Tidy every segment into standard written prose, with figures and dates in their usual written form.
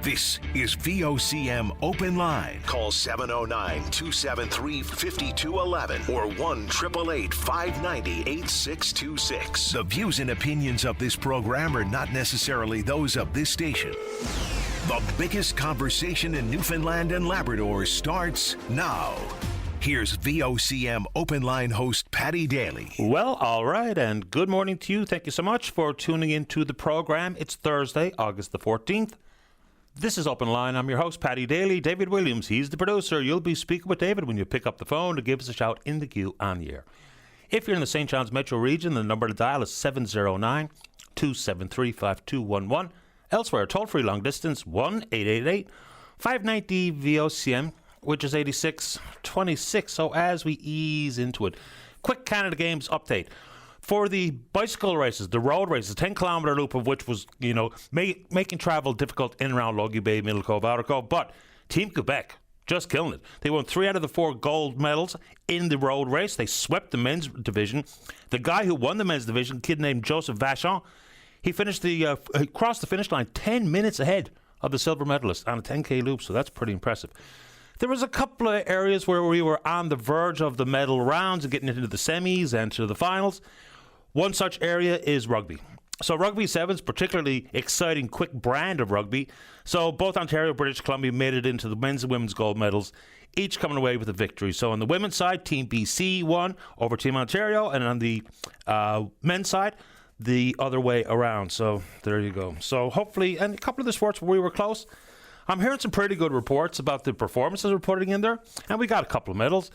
This is VOCM Open Line. Call 709-273-5211 or 1-888-590-8626. The views and opinions of this program are not necessarily those of this station. The biggest conversation in Newfoundland and Labrador starts now. Here's VOCM Open Line host Paddy Daly. Well, all right, and good morning to you. Thank you so much for tuning into the program. It's Thursday, August the 14th. This is Open Line. I'm your host, Paddy Daly. David Williams, he's the producer. You'll be speaking with David when you pick up the phone to give us a shout in the queue on the air. If you're in the St. John's metro region, the number to dial is 709-273-5211. Elsewhere, toll-free long distance, 1-888-590-VOCM, which is 8626. So as we ease into it, quick Canada Games update. For the bicycle races, the road races, 10-kilometre loop of which was, making travel difficult in and around Logie Bay, Middle Cove, Outer Cove. But Team Quebec, just killing it. They won 3 out of the 4 gold medals in the road race. They swept the men's division. The guy who won the men's division, a kid named Joseph Vachon, he finished he crossed the finish line 10 minutes ahead of the silver medalist on a 10K loop, so that's pretty impressive. There was a couple of areas where we were on the verge of the medal rounds and getting into the semis and to the finals. One such area is rugby. So rugby sevens, particularly exciting, quick brand of rugby. So both Ontario and British Columbia made it into the men's and women's gold medals, each coming away with a victory. So on the women's side, Team BC won over Team Ontario, and on the men's side, the other way around. So there you go. So hopefully, and a couple of the sports where we were close. I'm hearing some pretty good reports about the performances we're putting in there, and we got a couple of medals.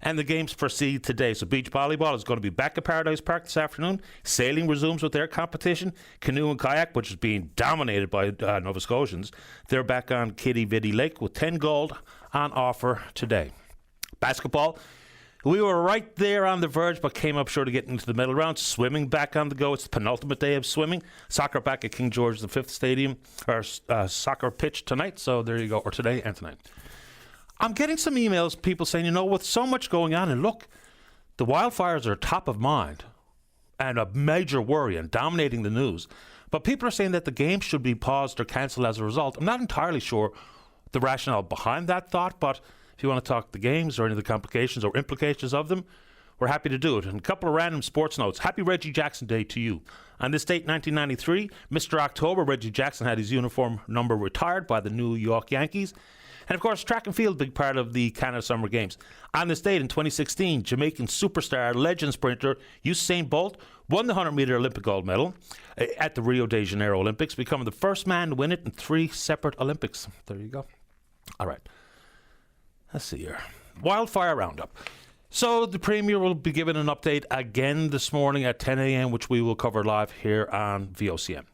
And the games proceed today. So beach volleyball is going to be back at Paradise Park this afternoon. Sailing resumes with their competition. Canoe and kayak, which is being dominated by Nova Scotians, they're back on Kitty Vitty Lake with 10 gold on offer today. Basketball, we were right there on the verge, but came up short of getting into the medal round. Swimming back on the go. It's the penultimate day of swimming. Soccer back at King George V Stadium, or soccer pitch tonight. So there you go, or today and tonight. I'm getting some emails, people saying, with so much going on, and look, the wildfires are top of mind and a major worry and dominating the news. But people are saying that the game should be paused or cancelled as a result. I'm not entirely sure the rationale behind that thought, but if you want to talk the games or any of the complications or implications of them, we're happy to do it. And a couple of random sports notes. Happy Reggie Jackson Day to you. On this date, 1993, Mr. October, Reggie Jackson had his uniform number retired by the New York Yankees. And, of course, track and field, big part of the Canada Summer Games. On this date in 2016, Jamaican superstar, legend sprinter Usain Bolt won the 100-metre Olympic gold medal at the Rio de Janeiro Olympics, becoming the first man to win it in 3 separate Olympics. There you go. All right. Let's see here. Wildfire Roundup. So the Premier will be giving an update again this morning at 10 a.m., which we will cover live here on VOCM.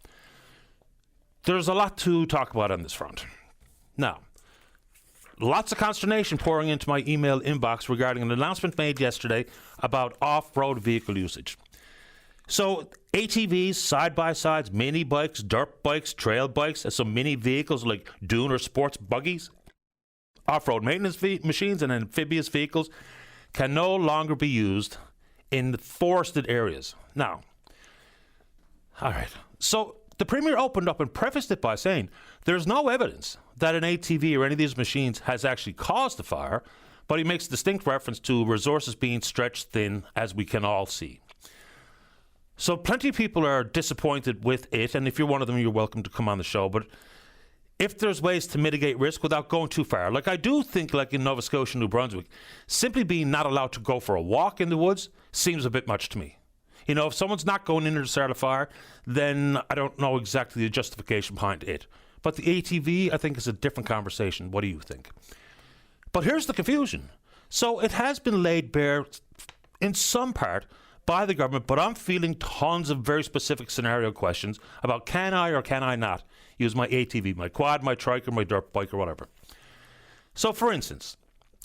There's a lot to talk about on this front. Now, lots of consternation pouring into my email inbox regarding an announcement made yesterday about off-road vehicle usage. So ATVs, side-by-sides, mini bikes, dirt bikes, trail bikes, and some mini vehicles like dune or sports buggies, off-road maintenance machines and amphibious vehicles can no longer be used in the forested areas. Now, all right, so the Premier opened up and prefaced it by saying there's no evidence that an ATV or any of these machines has actually caused the fire, but he makes distinct reference to resources being stretched thin, as we can all see. So plenty of people are disappointed with it, and if you're one of them, you're welcome to come on the show. But if there's ways to mitigate risk without going too far, like I do think, like in Nova Scotia, New Brunswick, simply being not allowed to go for a walk in the woods seems a bit much to me. If someone's not going in there to start a fire, then I don't know exactly the justification behind it. But the ATV, I think, is a different conversation. What do you think? But here's the confusion. So it has been laid bare in some part by the government, but I'm feeling tons of very specific scenario questions about can I or can I not use my ATV, my quad, my trike, or my dirt bike, or whatever. So, for instance,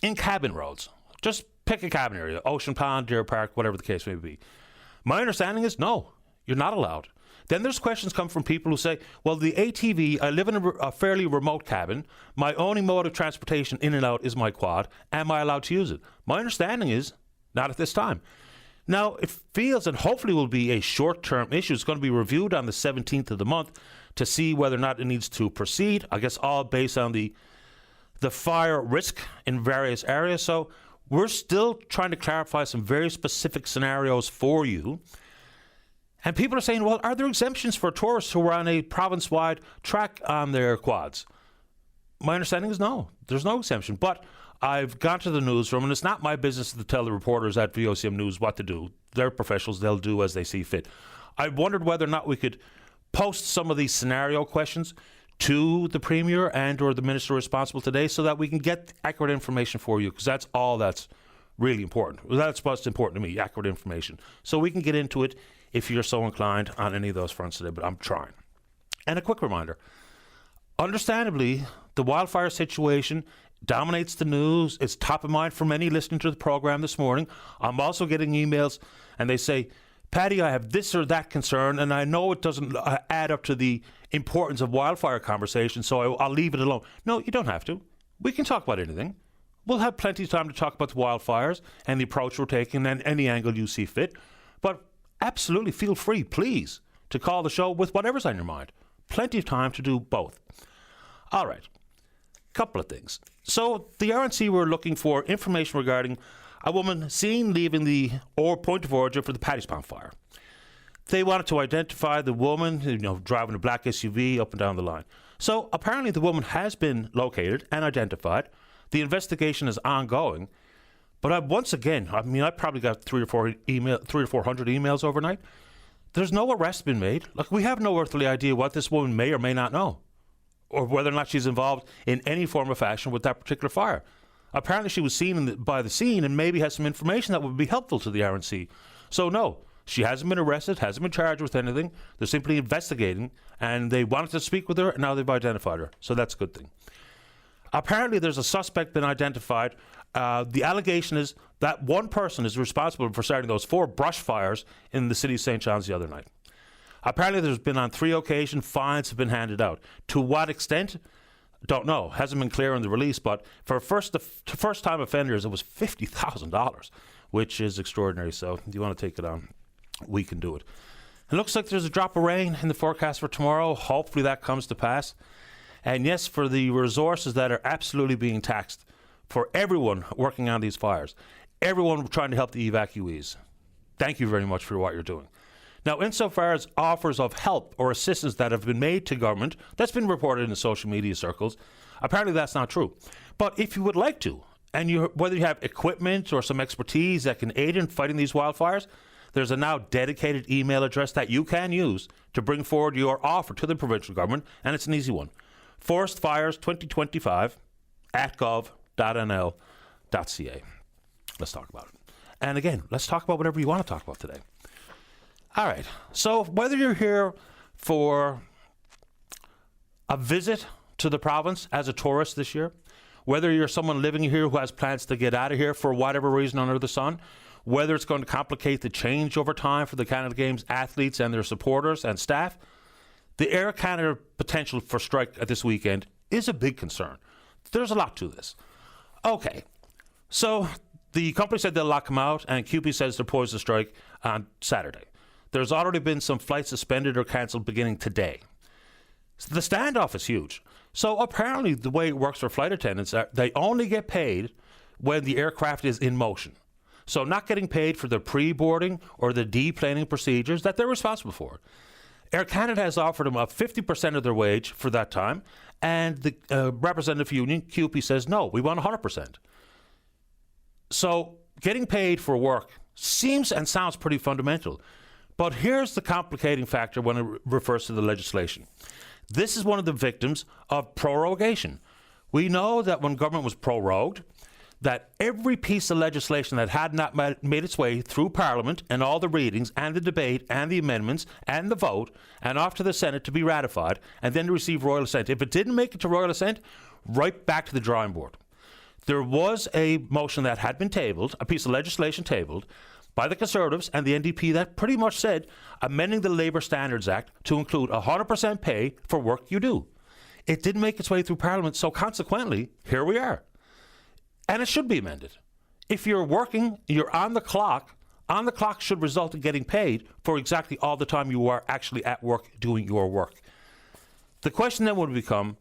in cabin roads, just pick a cabin area, Ocean Pond, Deer Park, whatever the case may be. My understanding is no, you're not allowed. Then there's questions come from people who say, well, the ATV, I live in a fairly remote cabin. My only mode of transportation in and out is my quad. Am I allowed to use it? My understanding is not at this time. Now, it feels and hopefully will be a short-term issue. It's going to be reviewed on the 17th of the month to see whether or not it needs to proceed. I guess all based on the fire risk in various areas. So we're still trying to clarify some very specific scenarios for you. And people are saying, well, are there exemptions for tourists who are on a province-wide track on their quads? My understanding is no. There's no exemption. But I've gone to the newsroom, and it's not my business to tell the reporters at VOCM News what to do. They're professionals. They'll do as they see fit. I wondered whether or not we could post some of these scenario questions to the Premier and or the Minister responsible today so that we can get accurate information for you, because that's all that's really important. That's what's important to me, accurate information. So we can get into it if you're so inclined on any of those fronts today, but I'm trying. And a quick reminder, understandably, the wildfire situation dominates the news. It's top of mind for many listening to the program this morning. I'm also getting emails, and they say, Paddy, I have this or that concern, and I know it doesn't add up to the importance of wildfire conversation, so I'll leave it alone. No, you don't have to. We can talk about anything. We'll have plenty of time to talk about the wildfires and the approach we're taking and any angle you see fit. But absolutely feel free, please, to call the show with whatever's on your mind. Plenty of time to do both. All right. Couple of things. So the RNC were looking for information regarding a woman seen leaving the point of origin for the Paddy's Pond fire. They wanted to identify the woman, driving a black SUV up and down the line. So apparently the woman has been located and identified. The investigation is ongoing. But I probably got 300 or 400 emails overnight. There's no arrest been made. Look, we have no earthly idea what this woman may or may not know, or whether or not she's involved in any form or fashion with that particular fire. Apparently she was seen by the scene and maybe has some information that would be helpful to the RNC. So no, she hasn't been arrested, hasn't been charged with anything. They're simply investigating, and they wanted to speak with her, and now they've identified her. So that's a good thing. Apparently there's a suspect been identified. The allegation is that one person is responsible for starting those 4 brush fires in the city of St. John's the other night. Apparently there's been on 3 occasions fines have been handed out. To what extent? Don't know. Hasn't been clear in the release, but for first-time offenders, it was $50,000, which is extraordinary. So if you want to take it on, we can do it. It looks like there's a drop of rain in the forecast for tomorrow. Hopefully that comes to pass. And yes, for the resources that are absolutely being taxed for everyone working on these fires, everyone trying to help the evacuees, thank you very much for what you're doing. Now, insofar as offers of help or assistance that have been made to government, that's been reported in the social media circles. Apparently that's not true. But if you would like to, and whether you have equipment or some expertise that can aid in fighting these wildfires, there's a now dedicated email address that you can use to bring forward your offer to the provincial government, and it's an easy one. forestfires2025@gov.nl.ca. Let's talk about it. And again, let's talk about whatever you want to talk about today. All right. So whether you're here for a visit to the province as a tourist this year, whether you're someone living here who has plans to get out of here for whatever reason under the sun, whether it's going to complicate the change over time for the Canada Games athletes and their supporters and staff, the Air Canada potential for strike at this weekend is a big concern. There's a lot to this. Okay. So the company said they'll lock them out, and CUPE says they're poised to strike on Saturday. There's already been some flights suspended or cancelled beginning today. The standoff is huge. So apparently the way it works for flight attendants, they only get paid when the aircraft is in motion. So not getting paid for the pre-boarding or the deplaning procedures that they're responsible for. Air Canada has offered them up 50% of their wage for that time, and the representative union, CUPE, says, no, we want 100%. So getting paid for work seems and sounds pretty fundamental. But here's the complicating factor when it refers to the legislation. This is one of the victims of prorogation. We know that when government was prorogued, that every piece of legislation that had not made its way through Parliament and all the readings and the debate and the amendments and the vote and off to the Senate to be ratified and then to receive royal assent. If it didn't make it to royal assent, right back to the drawing board. There was a motion that had been tabled, a piece of legislation tabled, by the Conservatives and the NDP that pretty much said amending the Labour Standards Act to include 100% pay for work you do. It didn't make its way through Parliament, so consequently, here we are. And it should be amended. If you're working, you're on the clock should result in getting paid for exactly all the time you are actually at work doing your work. The question then would become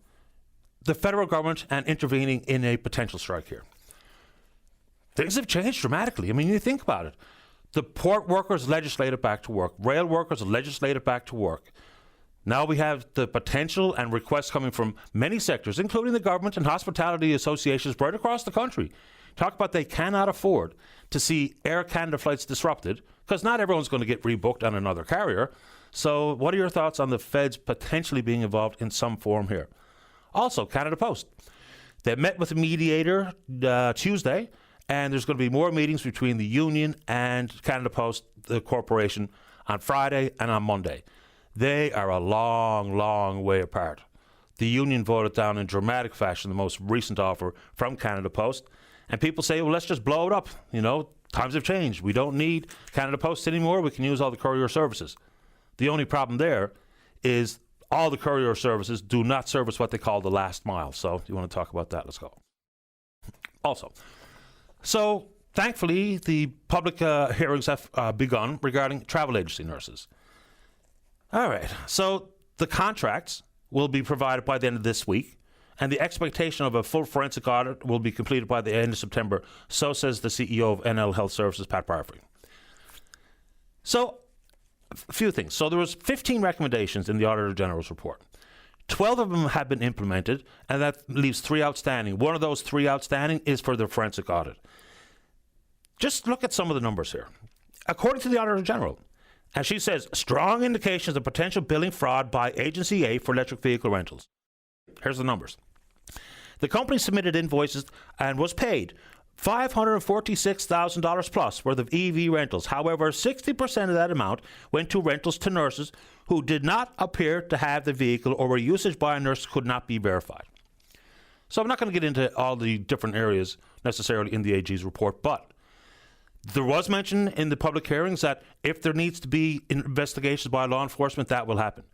the federal government and intervening in a potential strike here. Things have changed dramatically. I mean, you think about it. The port workers legislated back to work. Rail workers legislated back to work. Now we have the potential and requests coming from many sectors, including the government and hospitality associations right across the country. Talk about they cannot afford to see Air Canada flights disrupted because not everyone's going to get rebooked on another carrier. So what are your thoughts on the feds potentially being involved in some form here? Also, Canada Post. They met with a mediator Tuesday, and there's going to be more meetings between the union and Canada Post, the corporation, on Friday and on Monday. They are a long, long way apart. The union voted down in dramatic fashion the most recent offer from Canada Post, and people say, well, let's just blow it up. You know, times have changed. We don't need Canada Post anymore. We can use all the courier services. The only problem there is all the courier services do not service what they call the last mile. So you want to talk about that? Let's go. Also, so thankfully, the public hearings have begun regarding travel agency nurses. All right, so the contracts will be provided by the end of this week, and the expectation of a full forensic audit will be completed by the end of September. So says the CEO of NL Health Services, Pat Parfrey. So, a few things. So there was 15 recommendations in the Auditor General's report. 12 of them have been implemented, and that leaves 3 outstanding. One of those 3 outstanding is for the forensic audit. Just look at some of the numbers here. According to the Auditor General, as she says, strong indications of potential billing fraud by Agency A for electric vehicle rentals. Here's the numbers. The company submitted invoices and was paid $546,000 plus worth of EV rentals. However, 60% of that amount went to rentals to nurses who did not appear to have the vehicle or where usage by a nurse could not be verified. So I'm not going to get into all the different areas necessarily in the AG's report, but there was mention in the public hearings that if there needs to be investigations by law enforcement, that will happen.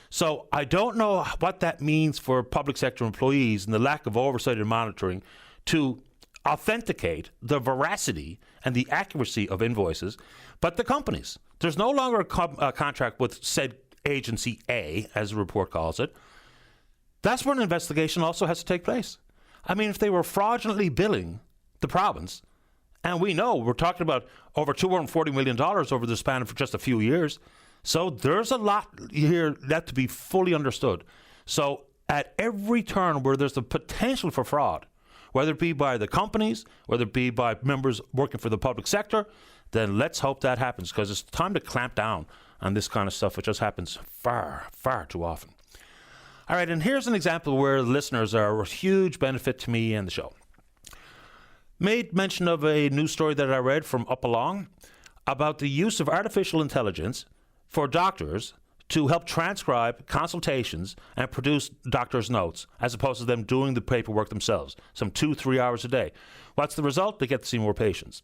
So I don't know what that means for public sector employees and the lack of oversight and monitoring to authenticate the veracity and the accuracy of invoices, but the companies. There's no longer a contract with said Agency A, as the report calls it. That's where an investigation also has to take place. I mean, if they were fraudulently billing the province, and we know we're talking about over $240 million over the span of just a few years. So there's a lot here that to be fully understood. So at every turn where there's the potential for fraud, whether it be by the companies, whether it be by members working for the public sector, then let's hope that happens, because it's time to clamp down on this kind of stuff, which just happens far, far too often. All right, and here's an example where listeners are a huge benefit to me and the show. Made mention of a news story that I read from Up Along about the use of artificial intelligence for doctors to help transcribe consultations and produce doctors' notes, as opposed to them doing the paperwork themselves, some 2-3 hours a day. What's the result? They get to see more patients.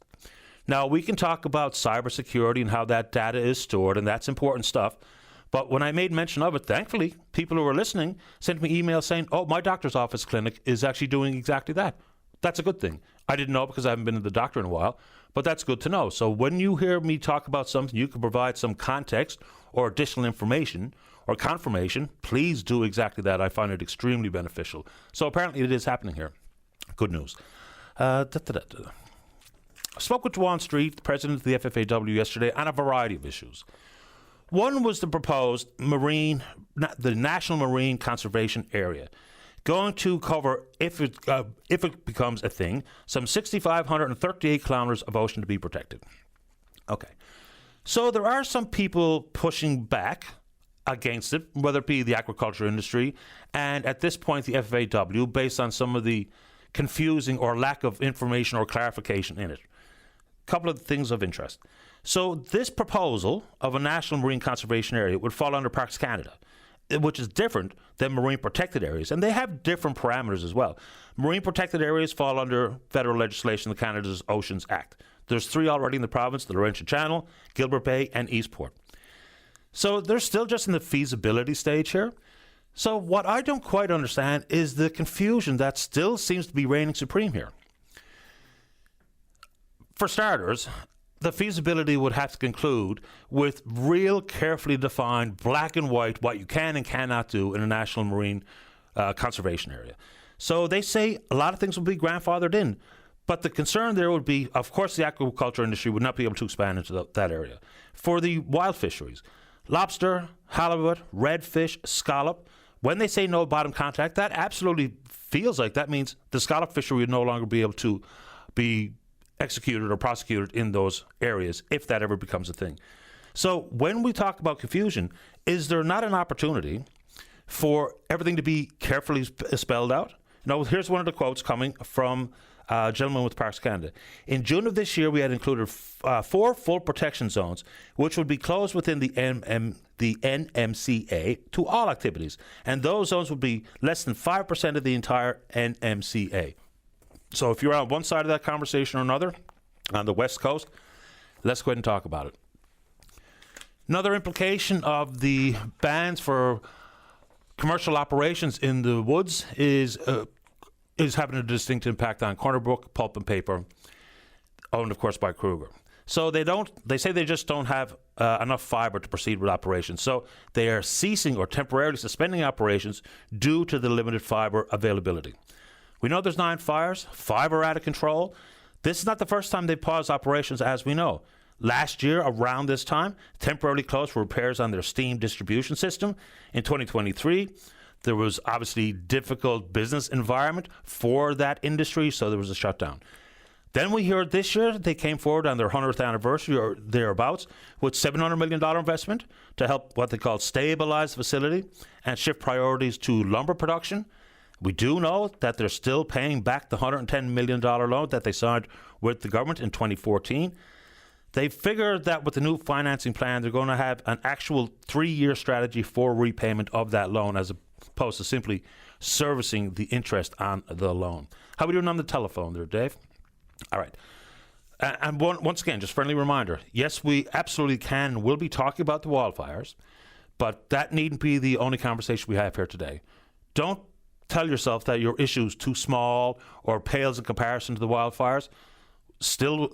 Now, we can talk about cybersecurity and how that data is stored, and that's important stuff. But when I made mention of it, thankfully, people who were listening sent me emails saying, oh, my doctor's office clinic is actually doing exactly that. That's a good thing. I didn't know because I haven't been to the doctor in a while, but that's good to know. So when you hear me talk about something, you can provide some context or additional information or confirmation. Please do exactly that. I find it extremely beneficial. So apparently it is happening here. Good news. I spoke with Juan Street, the president of the FFAW, yesterday on a variety of issues. One was the proposed the National Marine Conservation Area, going to cover, if it becomes a thing, some 6,538 kilometers of ocean to be protected. Okay. So there are some people pushing back against it, whether it be the aquaculture industry, and at this point the FFAW, based on some of the confusing or lack of information or clarification in it. A couple of things of interest. So this proposal of a National Marine Conservation Area would fall under Parks Canada, which is different than marine protected areas. And they have different parameters as well. Marine protected areas fall under federal legislation, the Canada's Oceans Act. There's 3 already in the province, the Laurentian Channel, Gilbert Bay, and Eastport. So they're still just in the feasibility stage here. So what I don't quite understand is the confusion that still seems to be reigning supreme here. For starters, the feasibility would have to conclude with real carefully defined black and white what you can and cannot do in a national marine conservation area. So they say a lot of things will be grandfathered in, but the concern there would be, of course, the aquaculture industry would not be able to expand into that area. For the wild fisheries, lobster, halibut, redfish, scallop, when they say no bottom contact, that absolutely feels like that means the scallop fishery would no longer be able to be executed or prosecuted in those areas if that ever becomes a thing. So when we talk about confusion, is there not an opportunity for everything to be carefully spelled out? Here's one of the quotes coming from a gentleman with Parks Canada. In June of this year, we had included 4 full protection zones, which would be closed within the NMCA to all activities. And those zones would be less than 5% of the entire NMCA. So if you're on one side of that conversation or another, on the West Coast, let's go ahead and talk about it. Another implication of the bans for commercial operations in the woods is having a distinct impact on Corner Brook Pulp and Paper, owned, of course, by Kruger. So they say they just don't have enough fiber to proceed with operations. So they are ceasing or temporarily suspending operations due to the limited fiber availability. We know there's 9 fires. 5 are out of control. This is not the first time they paused operations, as we know. Last year, around this time, temporarily closed for repairs on their steam distribution system. In 2023, there was obviously difficult business environment for that industry, so there was a shutdown. Then we heard this year they came forward on their 100th anniversary or thereabouts with $700 million investment to help what they call stabilize the facility and shift priorities to lumber production. We do know that they're still paying back the $110 million loan that they signed with the government in 2014. They figured that with the new financing plan, they're going to have an actual 3-year strategy for repayment of that loan as opposed to simply servicing the interest on the loan. How are we doing on the telephone there, Dave? All right. And once again, just friendly reminder, yes, we absolutely can and will be talking about the wildfires, but that needn't be the only conversation we have here today. Don't tell yourself that your issue is too small or pales in comparison to the wildfires. Still,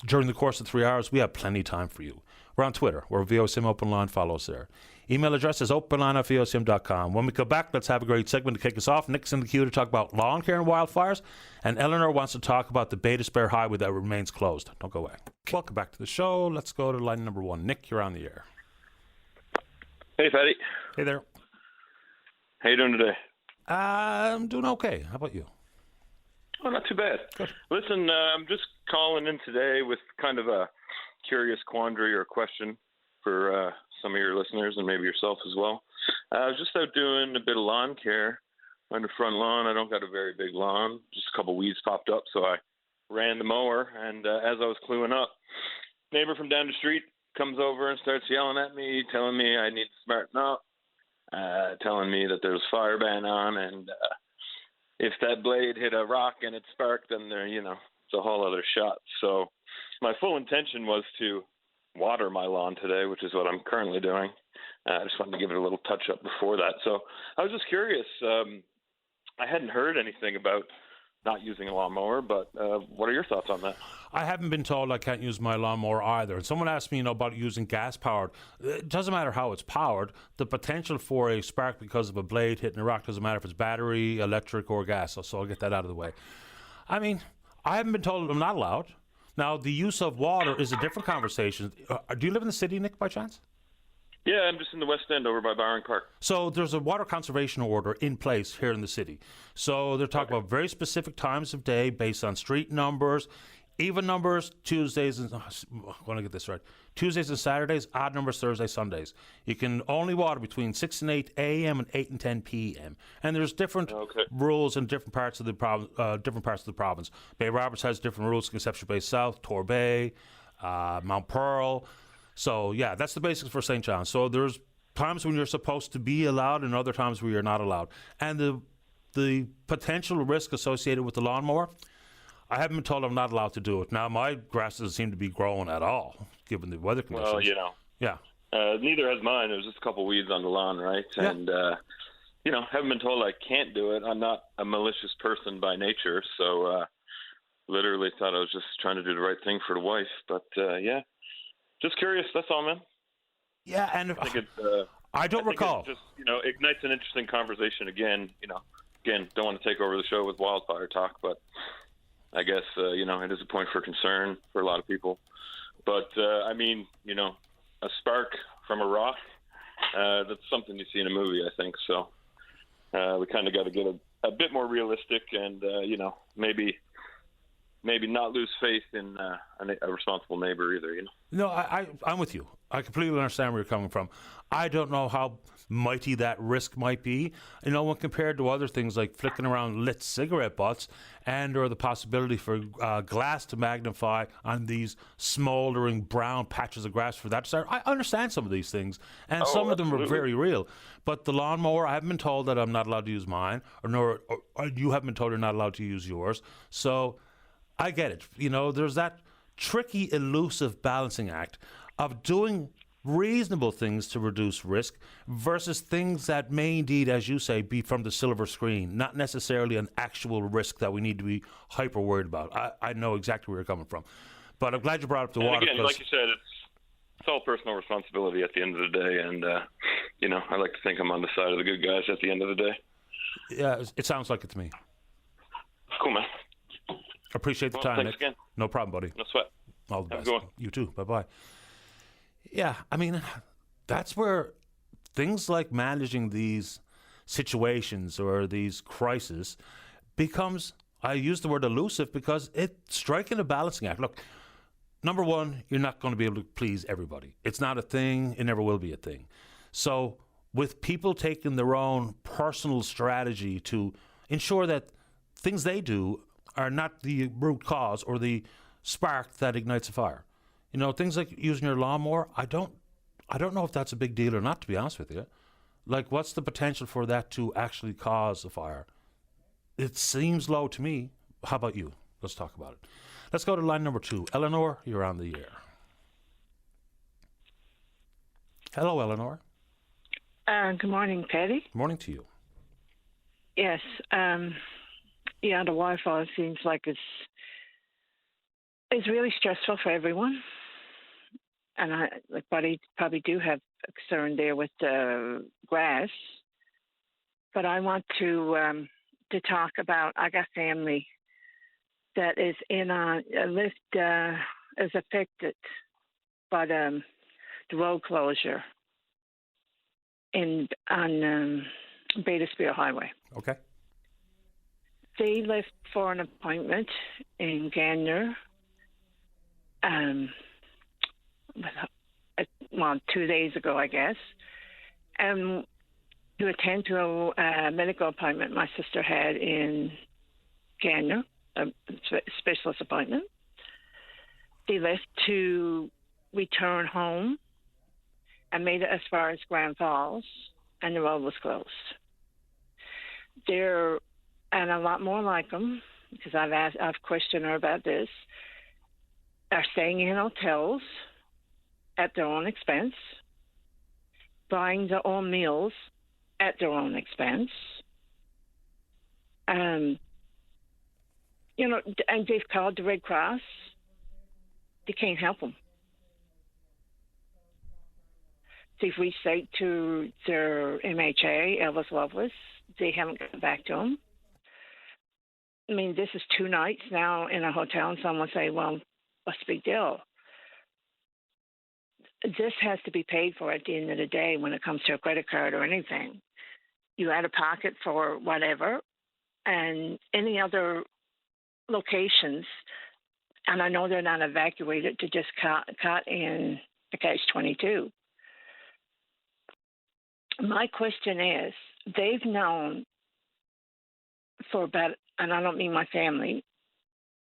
during the course of 3 hours, we have plenty of time for you. We're on Twitter. We're VOCM Open Line. Follow us there. Email address is openline@vocm.com. When we come back, let's have a great segment to kick us off. Nick's in the queue to talk about lawn care and wildfires, and Eleanor wants to talk about the Beta Spare Highway that remains closed. Don't go away. Welcome back to the show. Let's go to line number 1. Nick, you're on the air. Hey, Fatty. Hey there. How you doing today? I'm doing okay. How about you? Oh, not too bad. Good. Listen, I'm just calling in today with kind of a curious quandary or question for some of your listeners and maybe yourself as well. I was just out doing a bit of lawn care on the front lawn. I don't got a very big lawn. Just a couple weeds popped up, so I ran the mower. And as I was cluing up, neighbor from down the street comes over and starts yelling at me, telling me I need to smarten up, telling me that there's a fire ban on, and if that blade hit a rock and it sparked, then it's a whole other shot. So my full intention was to water my lawn today, which is what I'm currently doing. I just wanted to give it a little touch up before that. So I was just curious. I hadn't heard anything about not using a lawnmower, but what are your thoughts on that? I haven't been told I can't use my lawnmower either. And someone asked me, about using gas-powered. It doesn't matter how it's powered. The potential for a spark because of a blade hitting a rock doesn't matter if it's battery, electric, or gas. So I'll get that out of the way. I mean, I haven't been told I'm not allowed. Now, the use of water is a different conversation. Do you live in the city, Nick, by chance? Yeah, I'm just in the West End over by Byron Park. So there's a water conservation order in place here in the city. So they're talking about very specific times of day based on street numbers, even numbers Tuesdays and I want to get this right. Tuesdays and Saturdays, odd numbers Thursdays, Sundays. You can only water between 6 and 8 a.m. and 8 and 10 p.m. And there's different rules in different parts of the province. Bay Roberts has different rules. Conception Bay South, Torbay, Mount Pearl. So yeah, that's the basics for St. John's. So there's times when you're supposed to be allowed and other times where you're not allowed. And the potential risk associated with the lawnmower, I haven't been told I'm not allowed to do it. Now, my grass doesn't seem to be growing at all, given the weather conditions. Well, Yeah. Neither has mine. It was just a couple weeds on the lawn, right? Yeah. And, haven't been told I can't do it. I'm not a malicious person by nature. So, literally thought I was just trying to do the right thing for the wife. But yeah, just curious. That's all, man. Yeah, and I think I don't recall. It just ignites an interesting conversation again. Again, don't want to take over the show with wildfire talk, but I guess it is a point for concern for a lot of people. But I mean, a spark from a rock. That's something you see in a movie, I think. So we kind of got to get a bit more realistic, and maybe not lose faith in a responsible neighbor either. No, I'm with you. I completely understand where you're coming from. I don't know how mighty that risk might be, when compared to other things like flicking around lit cigarette butts or the possibility for glass to magnify on these smoldering brown patches of grass for that start. I understand some of these things, and some of them are very real. But the lawnmower, I haven't been told that I'm not allowed to use mine, or you haven't been told you're not allowed to use yours. So I get it. There's that tricky, elusive balancing act of doing reasonable things to reduce risk versus things that may indeed, as you say, be from the silver screen, not necessarily an actual risk that we need to be hyper worried about. I know exactly where you're coming from. But I'm glad you brought up the water. Again, like you said, it's all personal responsibility at the end of the day. And, I like to think I'm on the side of the good guys at the end of the day. Yeah, it sounds like it to me. Cool, man. Appreciate the time, thanks Nick. again. No problem, buddy. No sweat. All the Have a best. good one. You too. Bye-bye. Yeah, I mean, that's where things like managing these situations or these crises becomes, I use the word elusive because it's striking a balancing act. Look, number one, you're not going to be able to please everybody. It's not a thing. It never will be a thing. So with people taking their own personal strategy to ensure that things they do are not the root cause or the spark that ignites a fire. Things like using your lawnmower, I don't know if that's a big deal or not, to be honest with you. Like, what's the potential for that to actually cause a fire? It seems low to me. How about you? Let's talk about it. Let's go to line number 2. Eleanor, you're on the air. Hello, Eleanor. Good morning, Patty. Good morning to you. Yes. The Wi-Fi seems like it's really stressful for everyone. And I probably do have a concern there with the grass. But I want to talk about, I got family that is in a list is affected by the road closure on Beta Spear Highway. Okay. They left for an appointment in Gander. 2 days ago, I guess, to attend to a medical appointment my sister had in Gander, a specialist appointment. They left to return home and made it as far as Grand Falls, and the road was closed. There, and a lot more like them, because I've questioned her about this, are staying in hotels at their own expense, buying their own meals at their own expense. And they've called the Red Cross. They can't help them. They've reached out to their MHA, Elvis Loveless. They haven't gotten back to them. I mean, this is 2 nights now in a hotel, and someone say, well, what's the big deal? This has to be paid for at the end of the day when it comes to a credit card or anything. You out of pocket for whatever, and any other locations, and I know they're not evacuated, to just caught in the catch-22. My question is, they've known for about, and I don't mean my family,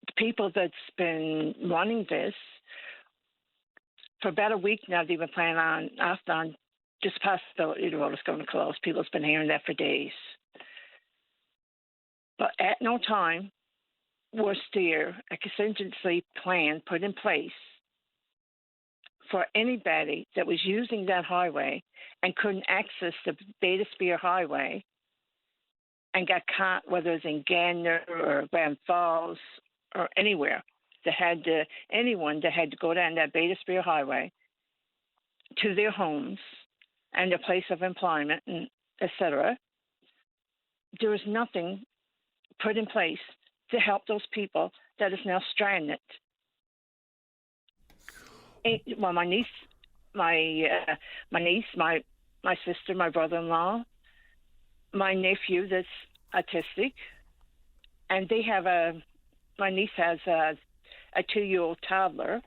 the people that's been running this, for about a week now, they've been planning on just possibility the road is going to close. People's been hearing that for days. But at no time was there a contingency plan put in place for anybody that was using that highway and couldn't access the Beta Spear Highway and got caught, whether it's in Gander or Grand Falls or anywhere that had anyone that had to go down that Beta Spear Highway to their homes and their place of employment, and etc. There is nothing put in place to help those people that is now stranded. Well, my niece, my sister, my brother-in-law, my nephew that's autistic, and they have my niece has a 2-year-old toddler,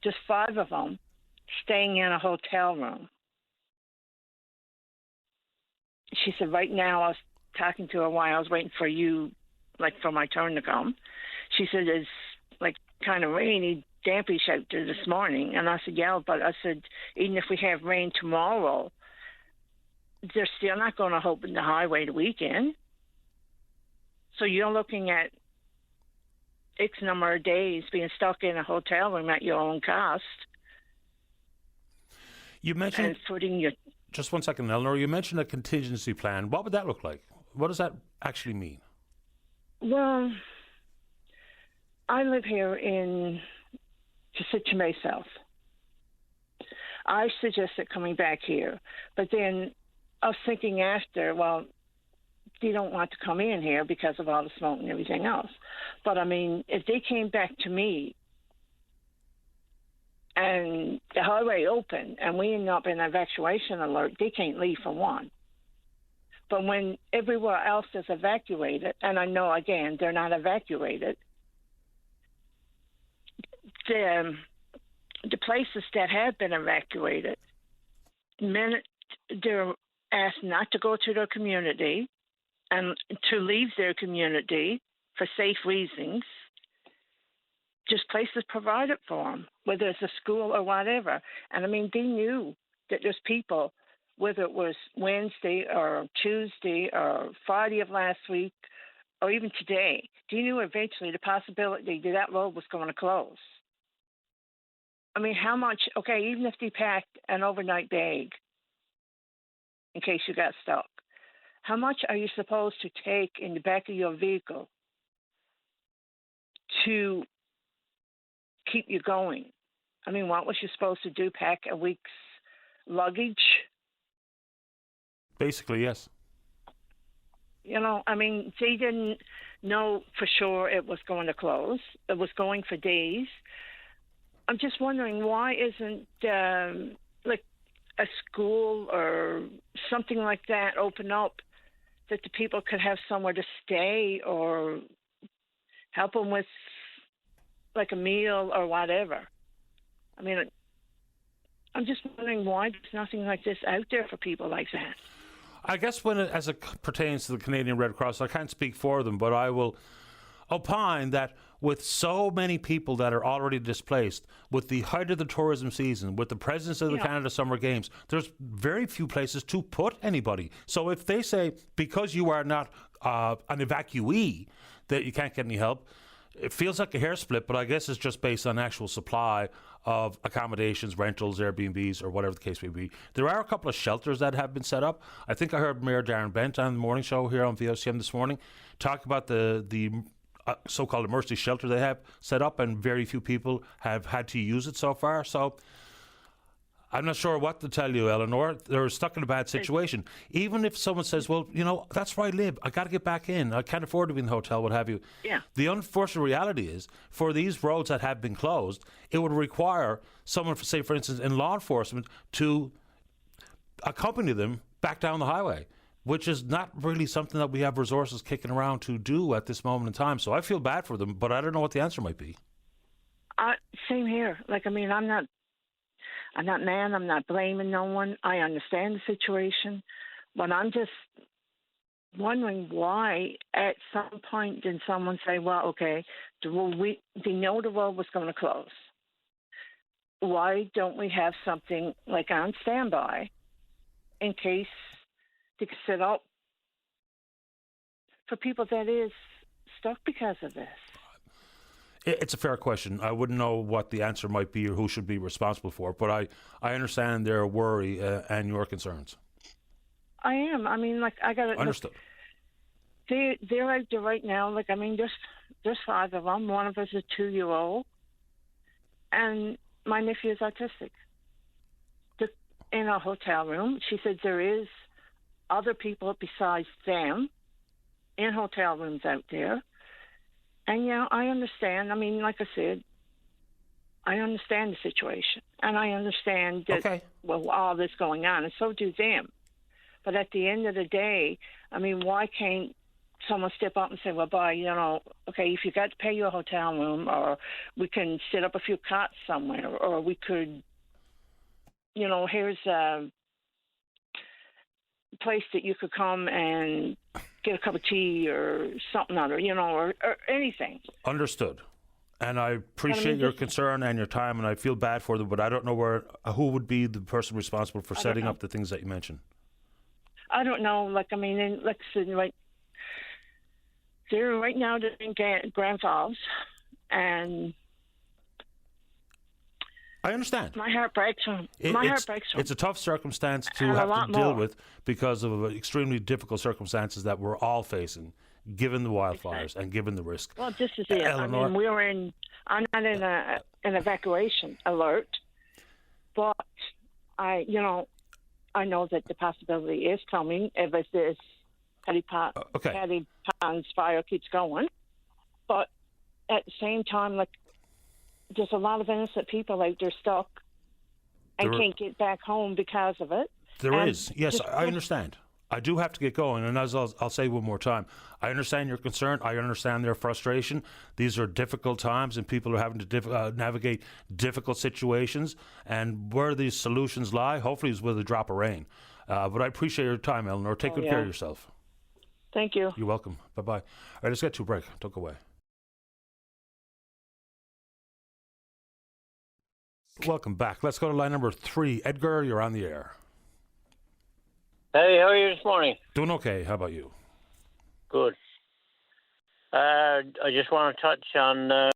just 5 of them staying in a hotel room. She said, right now, I was talking to her while I was waiting for you, like for my turn to come. She said, it's like kind of rainy, dampish out there this morning. And I said, yeah, but I said, even if we have rain tomorrow, they're still not going to open the highway the weekend. So you're looking at X number of days being stuck in a hotel room at your own cost. You mentioned... And putting your... Just one second, Eleanor. You mentioned a contingency plan. What would that look like? What does that actually mean? Well, I live here in Kasichime South. I suggested coming back here, but then I was thinking after, well, they don't want to come in here because of all the smoke and everything else. But, I mean, if they came back to me and the highway opened and we end up in an evacuation alert, they can't leave for one. But when everywhere else is evacuated, and I know, again, they're not evacuated, the places that have been evacuated, they're asked not to go to their community and to leave their community for safe reasons. Just places provided for them, whether it's a school or whatever. And, I mean, they knew that there's people, whether it was Wednesday or Tuesday or Friday of last week or even today, they knew eventually the possibility that road was going to close. I mean, how much, okay, even if they packed an overnight bag in case you got stuck, how much are you supposed to take in the back of your vehicle to keep you going? I mean, what was you supposed to do, pack a week's luggage? Basically, yes. You know, I mean, they didn't know for sure it was going to close. It was going for days. I'm just wondering, why isn't like a school or something like that open up that the people could have somewhere to stay or help them with like a meal or whatever? I mean, I'm just wondering why there's nothing like this out there for people like that. I guess as it pertains to the Canadian Red Cross, I can't speak for them, but I will opine that with so many people that are already displaced, with the height of the tourism season, with the presence of the Canada Summer Games, there's very few places to put anybody. So if they say, because you are not an evacuee, that you can't get any help, it feels like a hair split, but I guess it's just based on actual supply of accommodations, rentals, Airbnbs, or whatever the case may be. There are a couple of shelters that have been set up. I think I heard Mayor Darren Bent on the morning show here on VOCM this morning talk about the so-called emergency shelter they have set up, and very few people have had to use it so far. So I'm not sure what to tell you, Eleanor. They're stuck in a bad situation. Even if someone says, well, you know, that's where I live. I got to get back in. I can't afford to be in the hotel, what have you. Yeah. The unfortunate reality is, for these roads that have been closed, it would require someone, say, for instance, in law enforcement, to accompany them back down the highway, which is not really something that we have resources kicking around to do at this moment in time. So I feel bad for them, but I don't know what the answer might be. Same here. Like, I mean, I'm not mad. I'm not blaming no one. I understand the situation, but I'm just wondering why at some point did someone say, well, okay, they know the road was going to close. Why don't we have something like on standby in case they could set up for people that is stuck because of this? It's a fair question. I wouldn't know what the answer might be or who should be responsible for it, but I understand their worry and your concerns. I am. I mean, like, I got it. Understood. They're out there right now. Like, I mean, There's 5 of them. One of us is a 2-year-old. And my nephew is autistic. In a hotel room, she said there is other people besides them in hotel rooms out there. And, I understand. I mean, like I said, I understand the situation. And I understand that, all this going on, and so do them. But at the end of the day, I mean, why can't someone step up and say, well, boy, okay, if you got to pay your hotel room, or we can set up a few cots somewhere, or we could, here's a place that you could come and get a cup of tea or something other, or anything. Understood. And I appreciate your concern and your time, and I feel bad for them, but I don't know who would be the person responsible for setting up the things that you mentioned. I don't know. They're right now they're in Grand Falls, and I understand. My heart breaks. It's a tough circumstance to have to deal with because of extremely difficult circumstances that we're all facing, given the wildfires and given the risk. Well, this is it. Eleanor, I'm not in an evacuation alert, but I know that the possibility is coming if this Paddy Pond's fire keeps going. But at the same time, there's a lot of innocent people out there stuck and can't get back home because of it. There is. Yes, I understand. I do have to get going, and as I'll say one more time, I understand your concern. I understand their frustration. These are difficult times, and people are having to navigate difficult situations. And where these solutions lie, hopefully, is with a drop of rain. But I appreciate your time, Eleanor. Take good care of yourself. Thank you. You're welcome. Bye-bye. All right, let's get to a break. Don't go away. Welcome back. Let's go to line number 3. Edgar, you're on the air. Hey, how are you this morning? Doing okay. How about you? Good. I just want to touch on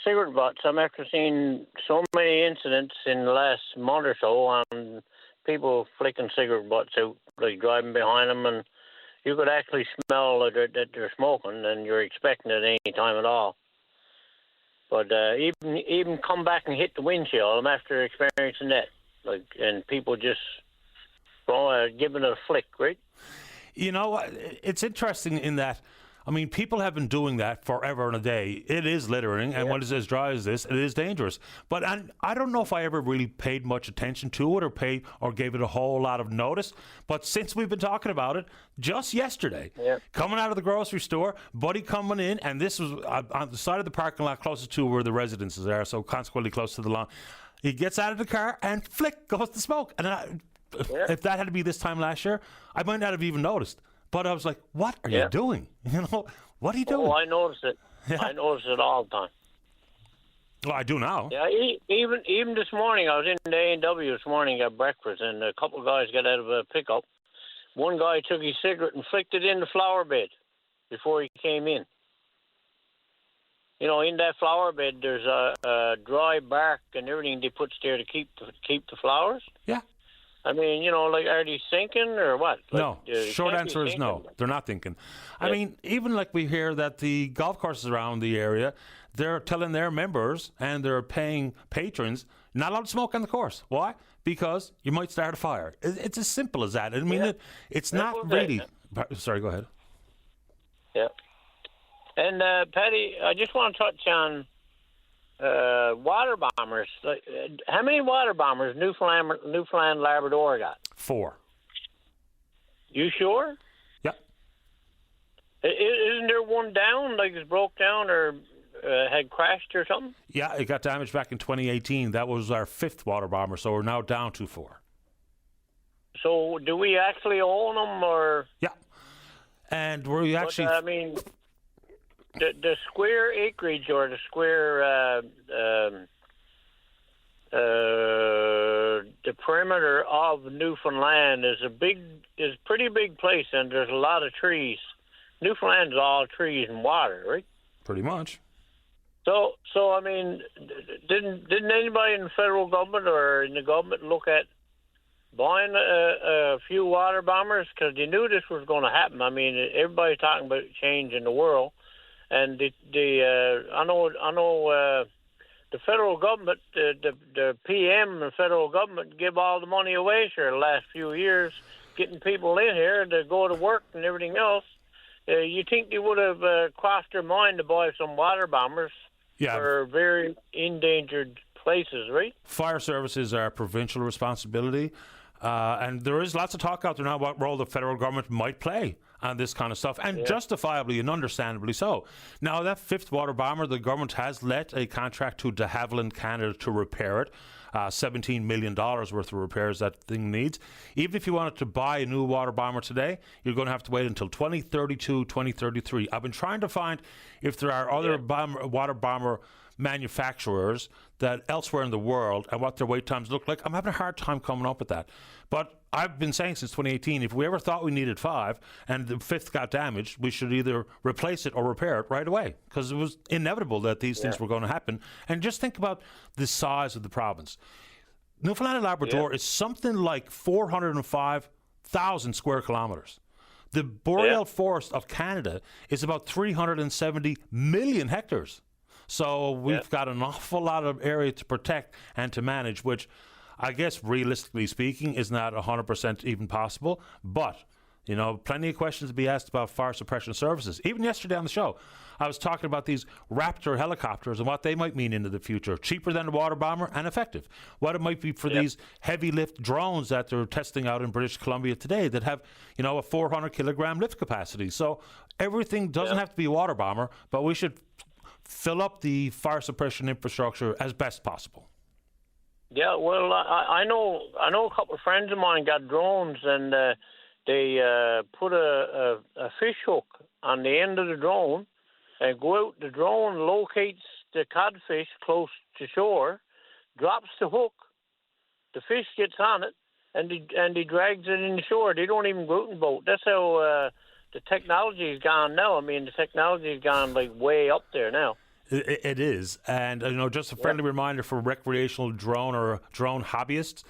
cigarette butts. I'm after seeing so many incidents in the last month or so on people flicking cigarette butts out, driving behind them, and you could actually smell that they're smoking, and you're expecting it any time at all. But even come back and hit the windshield, I'm after experiencing that. And people just giving it a flick, right? It's interesting in that, people have been doing that forever and a day. It is littering, and when it's as dry as this, it is dangerous. But I don't know if I ever really paid much attention to it or gave it a whole lot of notice. But since we've been talking about it, just yesterday, coming out of the grocery store, buddy coming in, and this was on the side of the parking lot closest to where the residences are, so consequently close to the lawn. He gets out of the car, and flick goes the smoke. And if that had to be this time last year, I might not have even noticed. But I was like, what are you doing? What are you doing? Oh, I noticed it. Yeah. I noticed it all the time. Well, I do now. Yeah, even this morning, I was in the A&W this morning at breakfast, and a couple of guys got out of a pickup. One guy took his cigarette and flicked it in the flower bed before he came in. In that flower bed, there's a dry bark and everything they put there to keep the flowers. Yeah. Are they sinking or what? No. Short answer is no. They're not thinking. Yeah. Even we hear that the golf courses around the area, they're telling their members and they're paying patrons not allowed to smoke on the course. Why? Because you might start a fire. It's as simple as that. It's not really. Sorry, go ahead. Yeah. And Patty, I just want to touch on water bombers. How many water bombers Newfoundland Labrador got? 4. You sure? Yep. Isn't there one down, it's broke down or had crashed or something? Yeah, it got damaged back in 2018. That was our 5th water bomber, so we're now down to 4. So do we actually own them or? Yeah. And we actually... The square acreage or the square the perimeter of Newfoundland is a pretty big place, and there's a lot of trees. Newfoundland's all trees and water, right? Pretty much. So didn't anybody in the federal government or in the government look at buying a few water bombers because they knew this was going to happen? Everybody's talking about change in the world. And I know the federal government, the PM and the federal government give all the money away here the last few years, getting people in here to go to work and everything else. You think they would have crossed their mind to buy some water bombers for very endangered places, right? Fire services are provincial responsibility, and there is lots of talk out there now about what role the federal government might play on this kind of stuff, and justifiably and understandably so. Now, that fifth water bomber, the government has let a contract to de Havilland, Canada, to repair it. $17 million worth of repairs that thing needs. Even if you wanted to buy a new water bomber today, you're going to have to wait until 2032, 2033. I've been trying to find if there are other water bomber manufacturers that elsewhere in the world and what their wait times look like. I'm having a hard time coming up with that. But I've been saying since 2018, if we ever thought we needed 5 and the 5th got damaged, we should either replace it or repair it right away, because it was inevitable that these things were going to happen. And just think about the size of the province. Newfoundland and Labrador is something like 405,000 square kilometres. The boreal forest of Canada is about 370 million hectares. So we've got an awful lot of area to protect and to manage, which I guess realistically speaking is not 100% even possible. But, you know, plenty of questions to be asked about fire suppression services. Even yesterday on the show, I was talking about these Raptor helicopters and what they might mean into the future. Cheaper than a water bomber and effective. What it might be for these heavy lift drones that they're testing out in British Columbia today that have, you know, a 400 kilogram lift capacity. So everything doesn't have to be a water bomber, but we should fill up the fire suppression infrastructure as best possible. Yeah, well, I know a couple of friends of mine got drones, and they put a fish hook on the end of the drone and go out. The drone locates the codfish close to shore, drops the hook, the fish gets on it, and he drags it in the shore. They don't even go out in boat. That's how the technology has gone now. I mean, the technology has gone like way up there now. It is. And, you know, just a friendly reminder for recreational drone or drone hobbyists,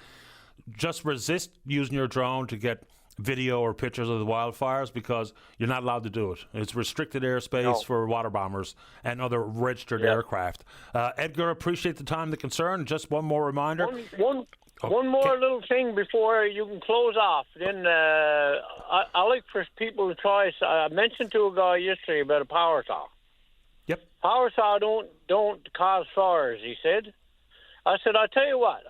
just resist using your drone to get video or pictures of the wildfires, because you're not allowed to do it. It's restricted airspace for water bombers and other registered aircraft. Edgar, appreciate the time, the concern. Just one more reminder. One more little thing before you can close off. Then I like for people to try. I mentioned to a guy yesterday about a power saw. Yep. Power saw don't cause fires, he said. I said, I'll tell you what,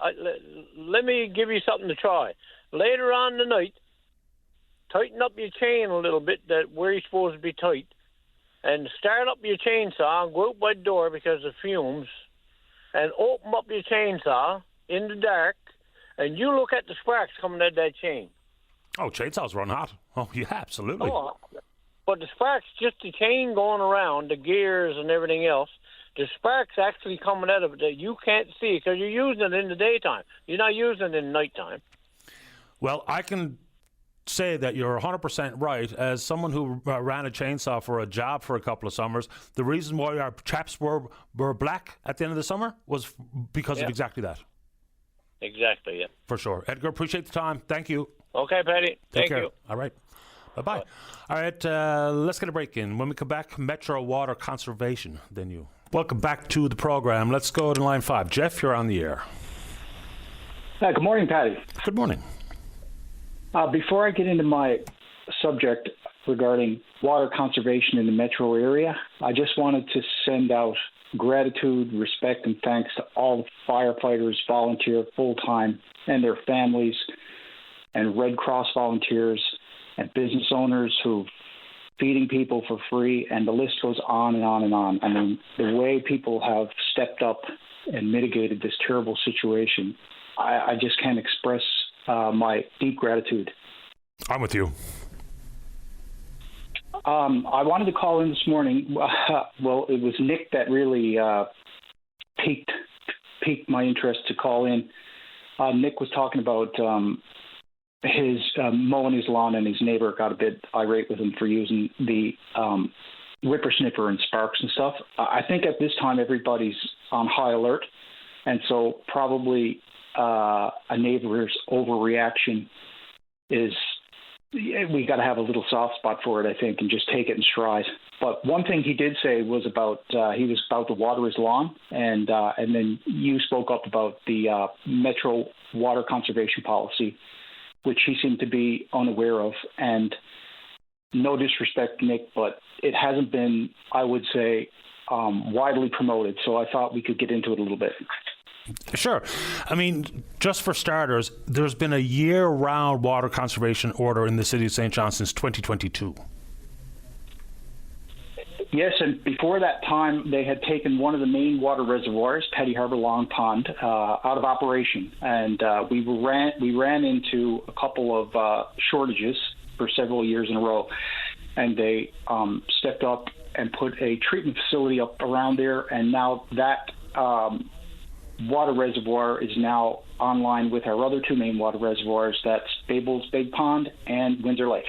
let me give you something to try. Later on in the night, tighten up your chain a little bit that where you're supposed to be tight, and start up your chainsaw and go out by the door because of fumes, and open up your chainsaw in the dark, and you look at the sparks coming out of that chain. Oh, chainsaws run hot. Oh, yeah, absolutely. Oh, but the sparks, just the chain going around, the gears and everything else, the sparks actually coming out of it that you can't see because you're using it in the daytime. You're not using it in nighttime. Well, I can say that you're 100% right. As someone who ran a chainsaw for a job for a couple of summers, the reason why our chaps were black at the end of the summer was because of exactly that. Exactly, yeah. For sure. Edgar, appreciate the time. Thank you. Okay, Paddy. Take Thank care. you. All right. Bye-bye. All right, let's get a break in. When we come back, Metro Water Conservation, then you. Welcome back to the program. Let's go to line 5. Jeff, you're on the air. Good morning, Patty. Good morning. Before I get into my subject regarding water conservation in the metro area, I just wanted to send out gratitude, respect, and thanks to all the firefighters, volunteer, full-time, and their families, and Red Cross volunteers, and business owners who feeding people for free, and the list goes on and on and on. I mean, the way people have stepped up and mitigated this terrible situation, I just can't express my deep gratitude. I'm with you. I wanted to call in this morning. Well, it was Nick that really piqued my interest to call in. Nick was talking about his mowing his lawn, and his neighbor got a bit irate with him for using the whippersnapper and sparks and stuff. I think at this time everybody's on high alert, and so probably a neighbor's overreaction is, we got to have a little soft spot for it, I think, and just take it in stride. But one thing he did say was about he was about to water his lawn, and then you spoke up about the Metro water conservation policy, which he seemed to be unaware of. And no disrespect, Nick, but it hasn't been, I would say, widely promoted. So I thought we could get into it a little bit. Sure. I mean, just for starters, there's been a year-round water conservation order in the city of St. John since 2022. Yes, and before that time, they had taken one of the main water reservoirs, Petty Harbor Long Pond, out of operation, and we ran into a couple of shortages for several years in a row, and they stepped up and put a treatment facility up around there, and now that water reservoir is now online with our other two main water reservoirs. That's Babel's Big Pond and Windsor Lake.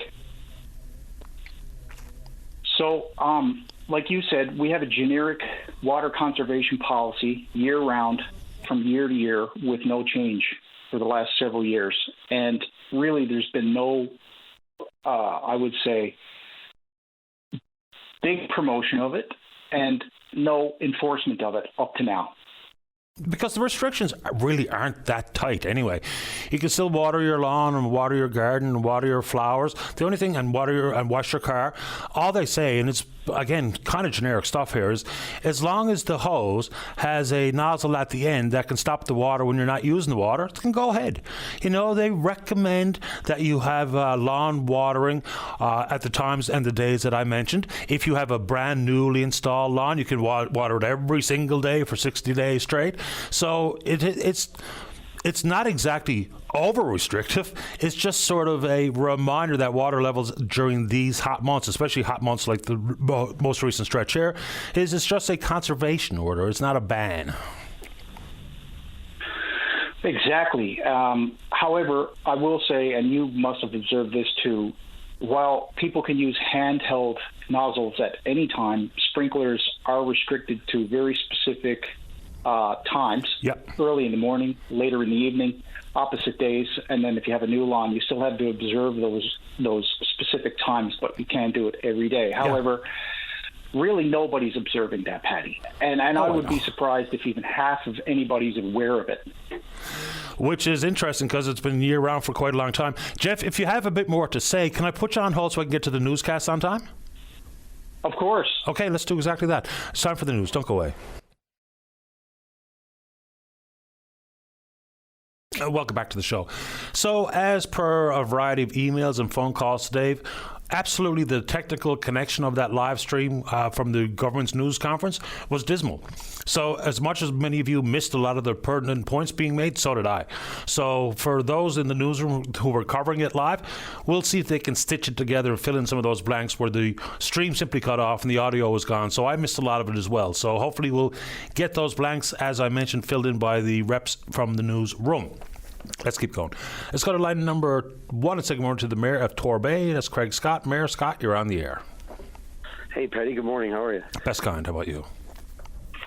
So, like you said, we have a generic water conservation policy year-round from year to year with no change for the last several years. And really, there's been no, I would say, big promotion of it and no enforcement of it up to now. Because the restrictions really aren't that tight anyway. You can still water your lawn and water your garden and water your flowers. The only thing, and wash your car. All they say, and it's again kind of generic stuff here, is as long as the hose has a nozzle at the end that can stop the water when you're not using the water, it can go ahead. You know, they recommend that you have lawn watering at the times and the days that I mentioned. If you have a brand newly installed lawn, you can water it every single day for 60 days straight. So it's not exactly over restrictive. It's just sort of a reminder that water levels during these hot months, especially hot months like the most recent stretch here, it's just a conservation order. It's not a ban. Exactly. However, I will say, and you must have observed this too, while people can use handheld nozzles at any time, sprinklers are restricted to very specific times. Yep. Early in the morning, later in the evening, opposite days, and then if you have a new lawn, you still have to observe those specific times, but you can't do it every day. Yeah. However, really nobody's observing that, Patty. And I would be surprised if even half of anybody's aware of it. Which is interesting because it's been year-round for quite a long time. Jeff, if you have a bit more to say, can I put you on hold so I can get to the newscast on time? Of course. Okay, let's do exactly that. It's time for the news. Don't go away. Welcome back to the show. So, as per a variety of emails and phone calls today, absolutely the technical connection of that live stream from the government's news conference was dismal. So, as much as many of you missed a lot of the pertinent points being made, so did I. So, for those in the newsroom who were covering it live, we'll see if they can stitch it together and fill in some of those blanks where the stream simply cut off and the audio was gone. So, I missed a lot of it as well. So, hopefully we'll get those blanks, as I mentioned, filled in by the reps from the newsroom. Let's keep going. Let's go to line number 1 and say good morning to the Mayor of Torbay. That's Craig Scott. Mayor Scott, you're on the air. Hey, Paddy. Good morning. How are you? Best kind. How about you?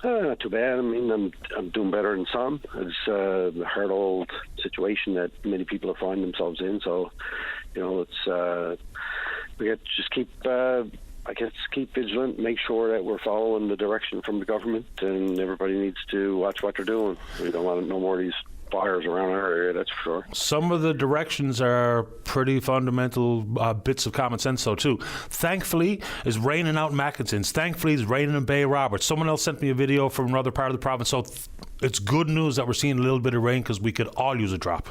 Not too bad. I mean, I'm doing better than some. It's a hard old situation that many people are finding themselves in. So, you know, it's we got to just keep. I guess keep vigilant, make sure that we're following the direction from the government, and everybody needs to watch what they're doing. We don't want no more of these fires around our area, that's for sure. Some of the directions are pretty fundamental bits of common sense, though, too. Thankfully, it's raining out in Mackenzans. Thankfully, it's raining in Bay Roberts. Someone else sent me a video from another part of the province, so it's good news that we're seeing a little bit of rain because we could all use a drop.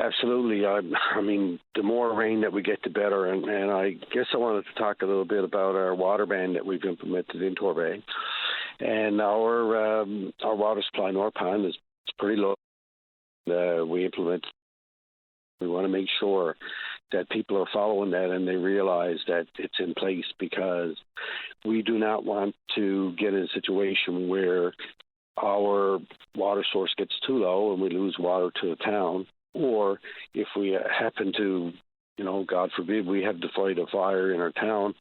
Absolutely. I mean, the more rain that we get, the better. And I guess I wanted to talk a little bit about our water ban that we've implemented in Torbay. And our water supply in our pond is pretty low. We want to make sure that people are following that and they realize that it's in place, because we do not want to get in a situation where our water source gets too low and we lose water to the town, or if we happen to, you know, God forbid, we have to fight a fire in our town,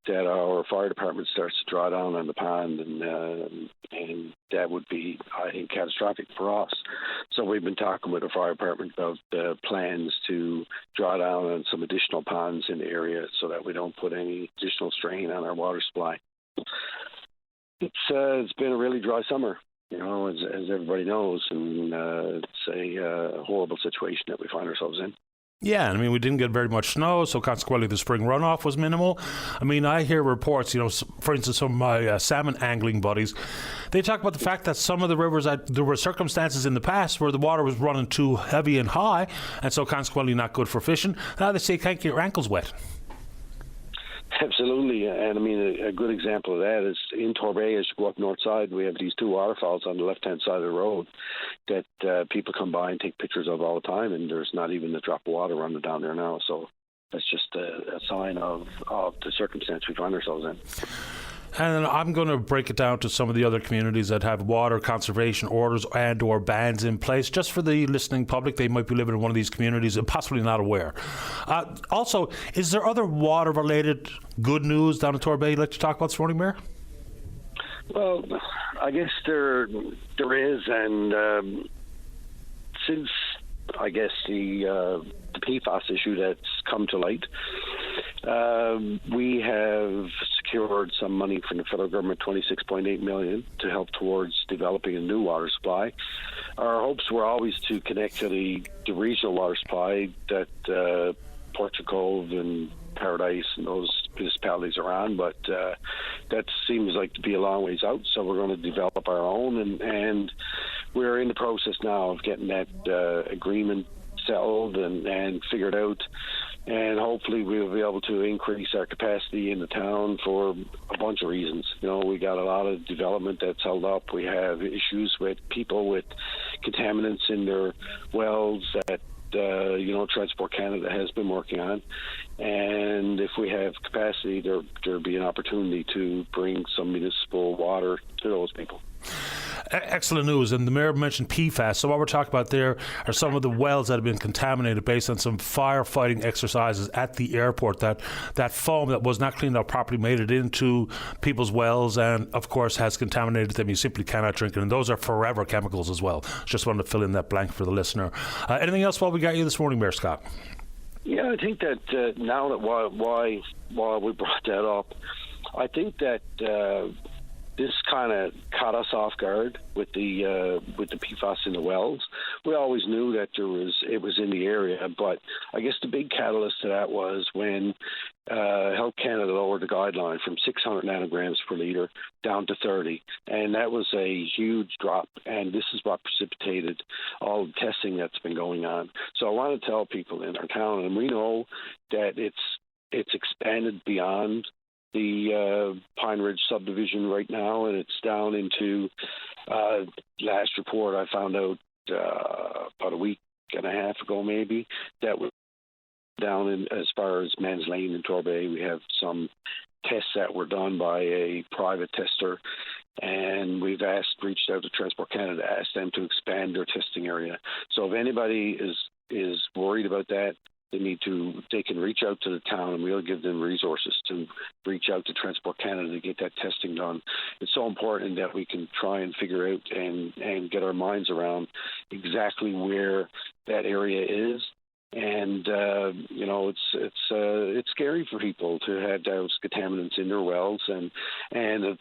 that our fire department starts to draw down on the pond, and that would be, I think, catastrophic for us. So we've been talking with the fire department about plans to draw down on some additional ponds in the area so that we don't put any additional strain on our water supply. It's been a really dry summer, as everybody knows, and it's a horrible situation that we find ourselves in. Yeah, we didn't get very much snow, so consequently the spring runoff was minimal. I hear reports, for instance, from my salmon angling buddies, they talk about the fact that some of the rivers, there were circumstances in the past where the water was running too heavy and high, and so consequently not good for fishing. Now they say you can't get your ankles wet. Absolutely, and a good example of that is in Torbay. As you go up north side, we have these two waterfalls on the left-hand side of the road that people come by and take pictures of all the time, and there's not even a drop of water running down there now. So that's just a sign of the circumstance we find ourselves in. And I'm going to break it down to some of the other communities that have water conservation orders and or bans in place. Just for the listening public, they might be living in one of these communities and possibly not aware. Also, is there other water-related good news down in Torbay you'd like to talk about this morning, Mayor? Well, I guess there is, and since I guess the PFAS issue that's come to light, we have secured some money from the federal government, $26.8 million, to help towards developing a new water supply. Our hopes were always to connect to the regional water supply that Portrait Cove and Paradise and those municipalities are on, but that seems like to be a long ways out, so we're going to develop our own, and we're in the process now of getting that agreement settled and figured out, and hopefully we'll be able to increase our capacity in the town for a bunch of reasons. We got a lot of development that's held up. We have issues with people with contaminants in their wells that Transport Canada has been working on, and if we have capacity, there'll be an opportunity to bring some municipal water to those people. Excellent news. And the Mayor mentioned PFAS. So what we're talking about there are some of the wells that have been contaminated based on some firefighting exercises at the airport. That foam that was not cleaned up properly made it into people's wells and, of course, has contaminated them. You simply cannot drink it. And those are forever chemicals as well. Just wanted to fill in that blank for the listener. Anything else while we got you this morning, Mayor Scott? Yeah, I think that now that why we brought that up, I think that this kind of caught us off guard with the PFAS in the wells. We always knew that it was in the area, but I guess the big catalyst to that was when Health Canada lowered the guideline from 600 nanograms per litre down to 30, and that was a huge drop, and this is what precipitated all the testing that's been going on. So I want to tell people in our town, and we know that it's expanded beyond the Pine Ridge subdivision right now, and it's down into last report I found out about a week and a half ago maybe, that was down in as far as Mans Lane in Torbay. We have some tests that were done by a private tester, and we've reached out to Transport Canada to ask them to expand their testing area. So if anybody is worried about that, they can reach out to the town, and we'll give them resources to reach out to Transport Canada to get that testing done. It's so important that we can try and figure out and get our minds around exactly where that area is. And it's scary for people to have those contaminants in their wells, and of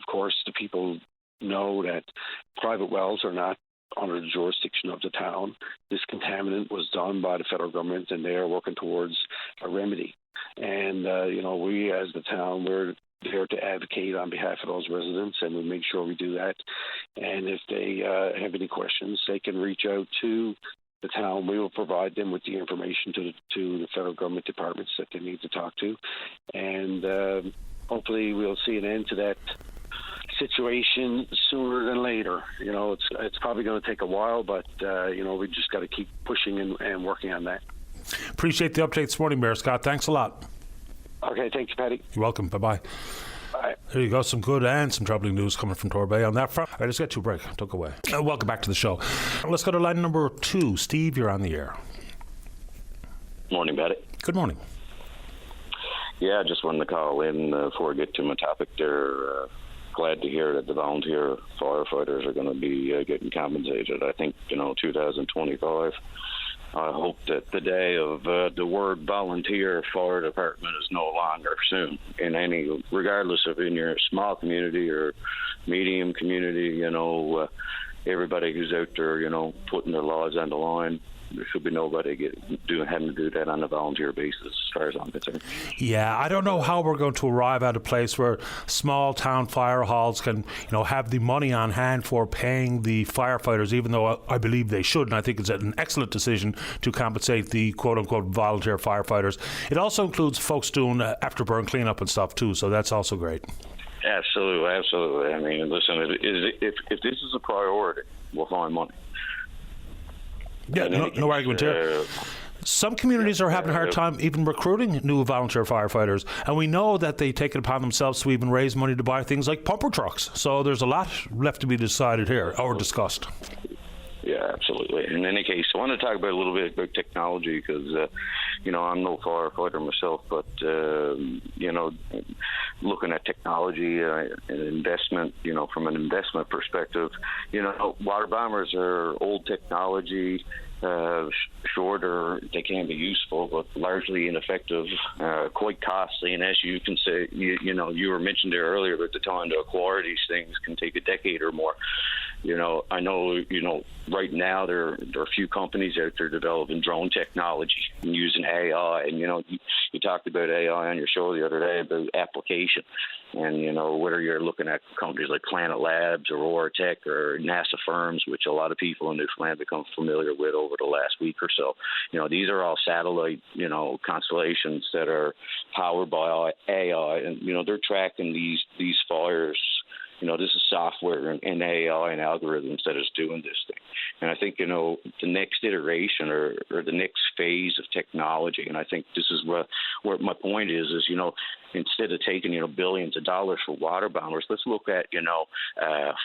course the people know that private wells are not under the jurisdiction of the town. This contaminant was done by the federal government, and they are working towards a remedy. And we as the town, we're there to advocate on behalf of those residents, and we make sure we do that. And if they have any questions, they can reach out to the town. We will provide them with the information to the federal government departments that they need to talk to, and hopefully we'll see an end to that situation sooner than later. It's probably going to take a while, but we just got to keep pushing and working on that. Appreciate the update this morning, Mayor Scott. Thanks a lot. Okay, thank you, Paddy. You're welcome. Bye-bye. Bye. There you go. Some good and some troubling news coming from Torbay on that front. All right, let's get to a break. Don't go away. Welcome back to the show. Let's go to line number 2. Steve, you're on the air. Morning, Paddy. Good morning. Yeah, I just wanted to call in before I get to my topic there. Glad to hear that the volunteer firefighters are going to be getting compensated. I think, 2025. I hope that the day of the word volunteer fire department is no longer soon. Regardless of in your small community or medium community, everybody who's out there, putting their lives on the line. There should be nobody having to do that on a volunteer basis, as far as I'm concerned. Yeah, I don't know how we're going to arrive at a place where small town fire halls can, have the money on hand for paying the firefighters, even though I believe they should, and I think it's an excellent decision to compensate the quote-unquote volunteer firefighters. It also includes folks doing after-burn cleanup and stuff too, so that's also great. Absolutely. I mean, listen, if this is a priority, we'll find money. Yeah, no argument here. Some communities are having a hard time even recruiting new volunteer firefighters, and we know that they take it upon themselves to even raise money to buy things like pumper trucks. So there's a lot left to be decided here or discussed. Yeah, absolutely. In any case, I want to talk a little bit about technology because, I'm no firefighter myself, but, looking at technology and investment, from an investment perspective, water bombers are old technology. Shorter, they can be useful, but largely ineffective, quite costly. And as you can say, you were mentioned there earlier, but the time to acquire these things can take a decade or more. I know, right now there are a few companies out there developing drone technology and using AI. And, you talked about AI on your show the other day about application. And, whether you're looking at companies like Planet Labs or Ortec or NASA firms, which a lot of people in Newfoundland become familiar with over the last week or so, these are all satellite, constellations that are powered by AI. And, they're tracking these fires. This is software and AI and algorithms that is doing this thing. And I think, the next iteration or the next phase of technology, and I think this is where my point is, instead of taking, billions of dollars for water bombers, let's look at,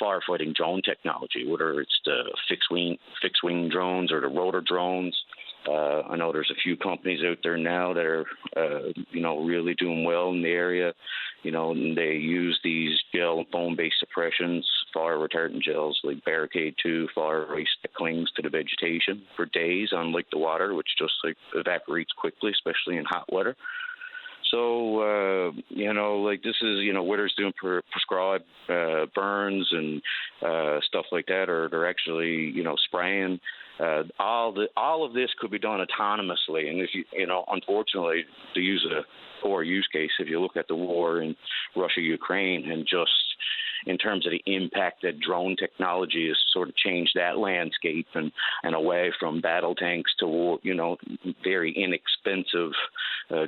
firefighting drone technology, whether it's the fixed wing drones or the rotor drones. I know there's a few companies out there now that are, really doing well in the area. And they use these gel and foam-based suppressions, fire retardant gels like Barricade 2, fire ice that clings to the vegetation for days, unlike the water, which just evaporates quickly, especially in hot weather. So, this is, whether it's doing prescribed burns and stuff like that, or they're actually, spraying. All of this could be done autonomously. And if unfortunately, to use a poor use case, if you look at the war in Russia-Ukraine and just in terms of the impact that drone technology has sort of changed that landscape and away from battle tanks to, very inexpensive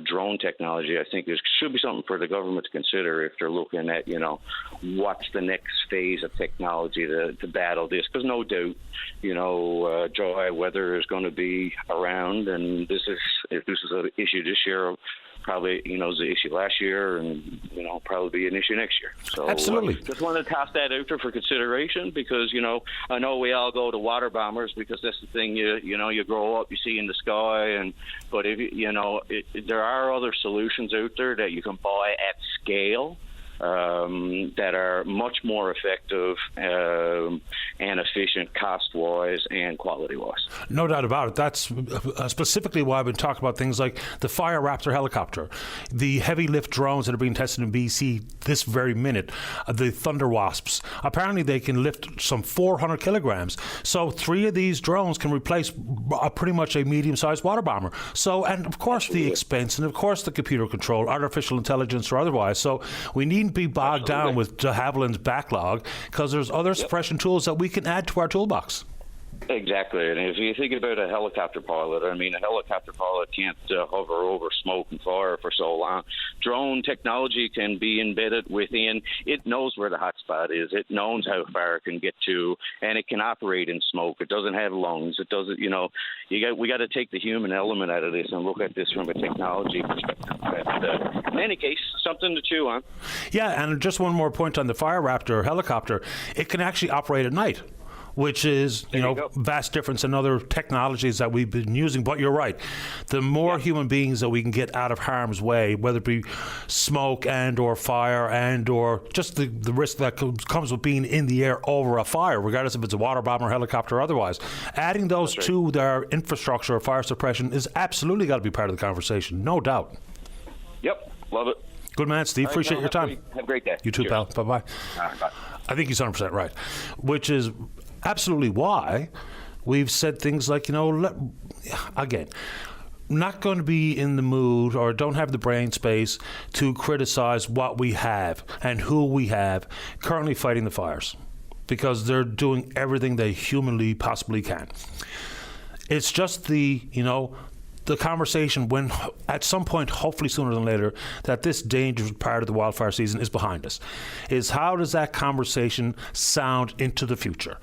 drone technology, I think there should be something for the government to consider if they're looking at, what's the next phase of technology to battle this. Because no doubt, dry weather is going to be around, and if this is an issue this year, probably, is the issue last year, and, probably be an issue next year. So absolutely. Just wanted to toss that out there for consideration because, I know we all go to water bombers because that's the thing you grow up, you see in the sky, but if there are other solutions out there that you can buy at scale that are much more effective and efficient cost-wise and quality-wise. No doubt about it. That's specifically why I've been talking about things like the Fire Raptor helicopter, the heavy lift drones that are being tested in BC this very minute, the Thunder Wasps. Apparently they can lift some 400 kilograms. So 3 of these drones can replace pretty much a medium-sized water bomber. So, and of course the expense, and of course the computer control, artificial intelligence or otherwise. So we needn't be bogged down with de Havilland's backlog because there's other suppression tools that we can add to our toolbox. Exactly. And if you think about a helicopter pilot, a helicopter pilot can't hover over smoke and fire for so long. Drone technology can be embedded within. It knows where the hot spot is. It knows how far it can get to, and it can operate in smoke. It doesn't have lungs. It doesn't, we got to take the human element out of this and look at this from a technology perspective. But, in any case, something to chew on. Yeah, and just one more point on the Fire Raptor helicopter. It can actually operate at night. which is, vast difference in other technologies that we've been using. But you're right. The more human beings that we can get out of harm's way, whether it be smoke and or fire and or just the risk that comes with being in the air over a fire, regardless if it's a water bomb or helicopter or otherwise, adding those to their infrastructure of fire suppression is absolutely got to be part of the conversation. No doubt. Yep. Love it. Good man, Steve. Right, appreciate your time. Have a great day. You too, Cheers. pal. Bye-bye. All right, bye. I think he's 100% right, which is absolutely why we've said things like, again, not going to be in the mood or don't have the brain space to criticize what we have and who we have currently fighting the fires, because they're doing everything they humanly possibly can. It's just the conversation when at some point, hopefully sooner than later, that this dangerous part of the wildfire season is behind us, is how does that conversation sound into the future?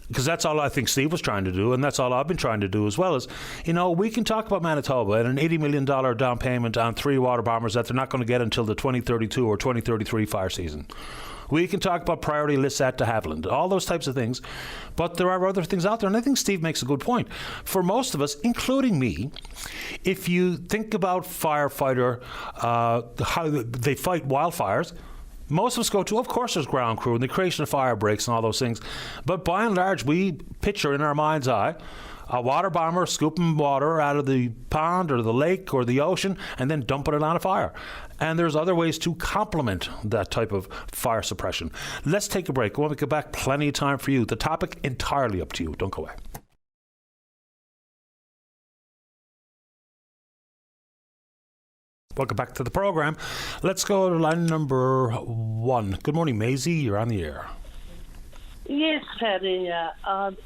Because that's all I think Steve was trying to do, and that's all I've been trying to do as well. Is, we can talk about Manitoba and an $80 million down payment on 3 water bombers that they're not going to get until the 2032 or 2033 fire season. We can talk about priority lists at de Havilland, all those types of things. But there are other things out there, and I think Steve makes a good point. For most of us, including me, if you think about firefighter, how they fight wildfires, most of us go to, of course, there's ground crew and the creation of fire breaks and all those things. But by and large, we picture in our mind's eye a water bomber scooping water out of the pond or the lake or the ocean and then dumping it on a fire. And there's other ways to complement that type of fire suppression. Let's take a break. When we get back, plenty of time for you. The topic entirely up to you. Don't go away. Welcome back to the program. Let's go to line number 1. Good morning, Maisie. You're on the air. Yes, Paddy.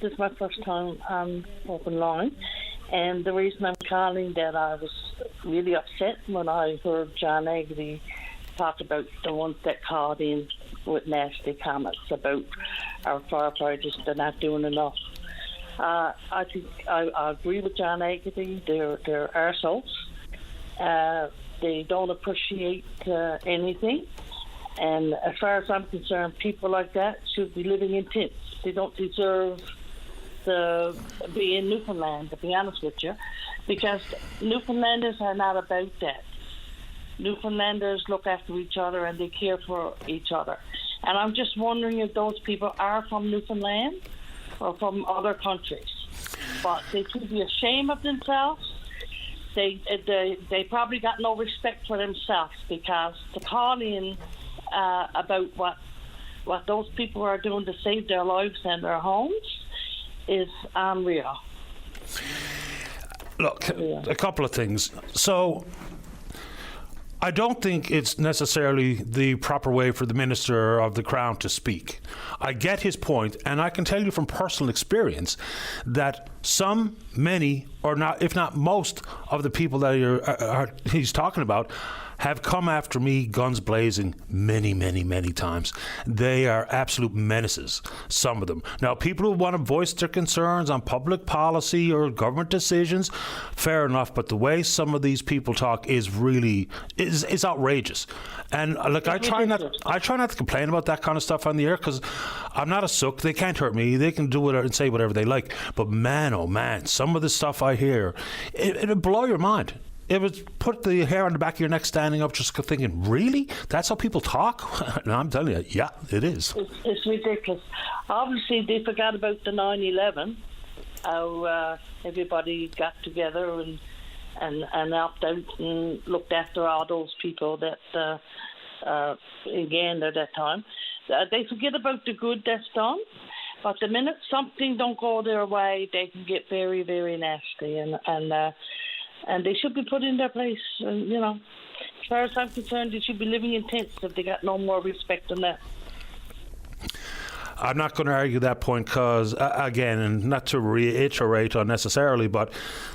This is my first time open line. And the reason I'm calling that I was really upset when I heard John Agnew talk about the ones that called in with nasty comments about our firefighters. They're not doing enough. I think I agree with John Agnew. They're arseholes. They don't appreciate anything. And as far as I'm concerned, people like that should be living in tents. They don't deserve to be in Newfoundland, to be honest with you, because Newfoundlanders are not about that. Newfoundlanders look after each other and they care for each other. And I'm just wondering if those people are from Newfoundland or from other countries. But they should be ashamed of themselves. They probably got no respect for themselves, because to call in about what those people are doing to save their lives and their homes is unreal. Look, a couple of things. So I don't think it's necessarily the proper way for the Minister of the Crown to speak. I get his point, and I can tell you from personal experience that many, or not, if not most, of the people that he's talking about have come after me guns blazing many, many, many times. They are absolute menaces, some of them. Now, people who want to voice their concerns on public policy or government decisions, fair enough, but the way some of these people talk is really is outrageous. And look, I try not to complain about that kind of stuff on the air, because I'm not a sook. They can't hurt me. They can do whatever and say whatever they like. But man, oh man, some of the stuff I hear, it'll blow your mind. It would put the hair on the back of your neck standing up, just thinking, really? That's how people talk? And I'm telling you, yeah, it is. It's ridiculous. Obviously, they forgot about the 9/11, how everybody got together and helped out and looked after all those people that, again, at that time. They forget about the good that's done. But the minute something don't go their way, they can get very, very nasty. And they should be put in their place. And, as far as I'm concerned, they should be living in tents if they got no more respect than that. I'm not going to argue that point, because, again, and not to reiterate unnecessarily, but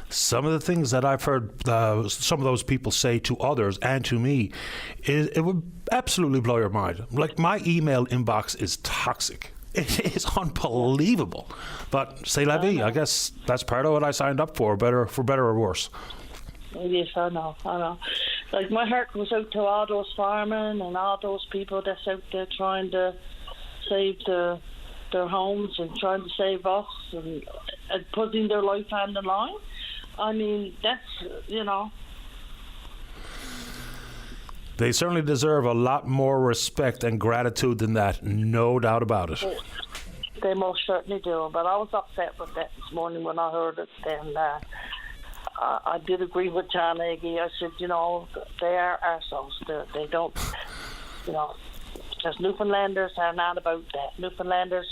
some of the things that I've heard some of those people say to others and to me, it would absolutely blow your mind. Like, my email inbox is toxic. It is unbelievable. But c'est la vie. I guess that's part of what I signed up for better or worse. Yes, I know. Like, my heart goes out to all those firemen and all those people that's out there trying to save the their homes and trying to save us and putting their life on the line. I mean, that's, you know. They certainly deserve a lot more respect and gratitude than that, no doubt about it. They most certainly do. But I was upset with that this morning when I heard it. And I did agree with John Agee. I said, you know, they are arseholes. They don't, you know, because Newfoundlanders are not about that. Newfoundlanders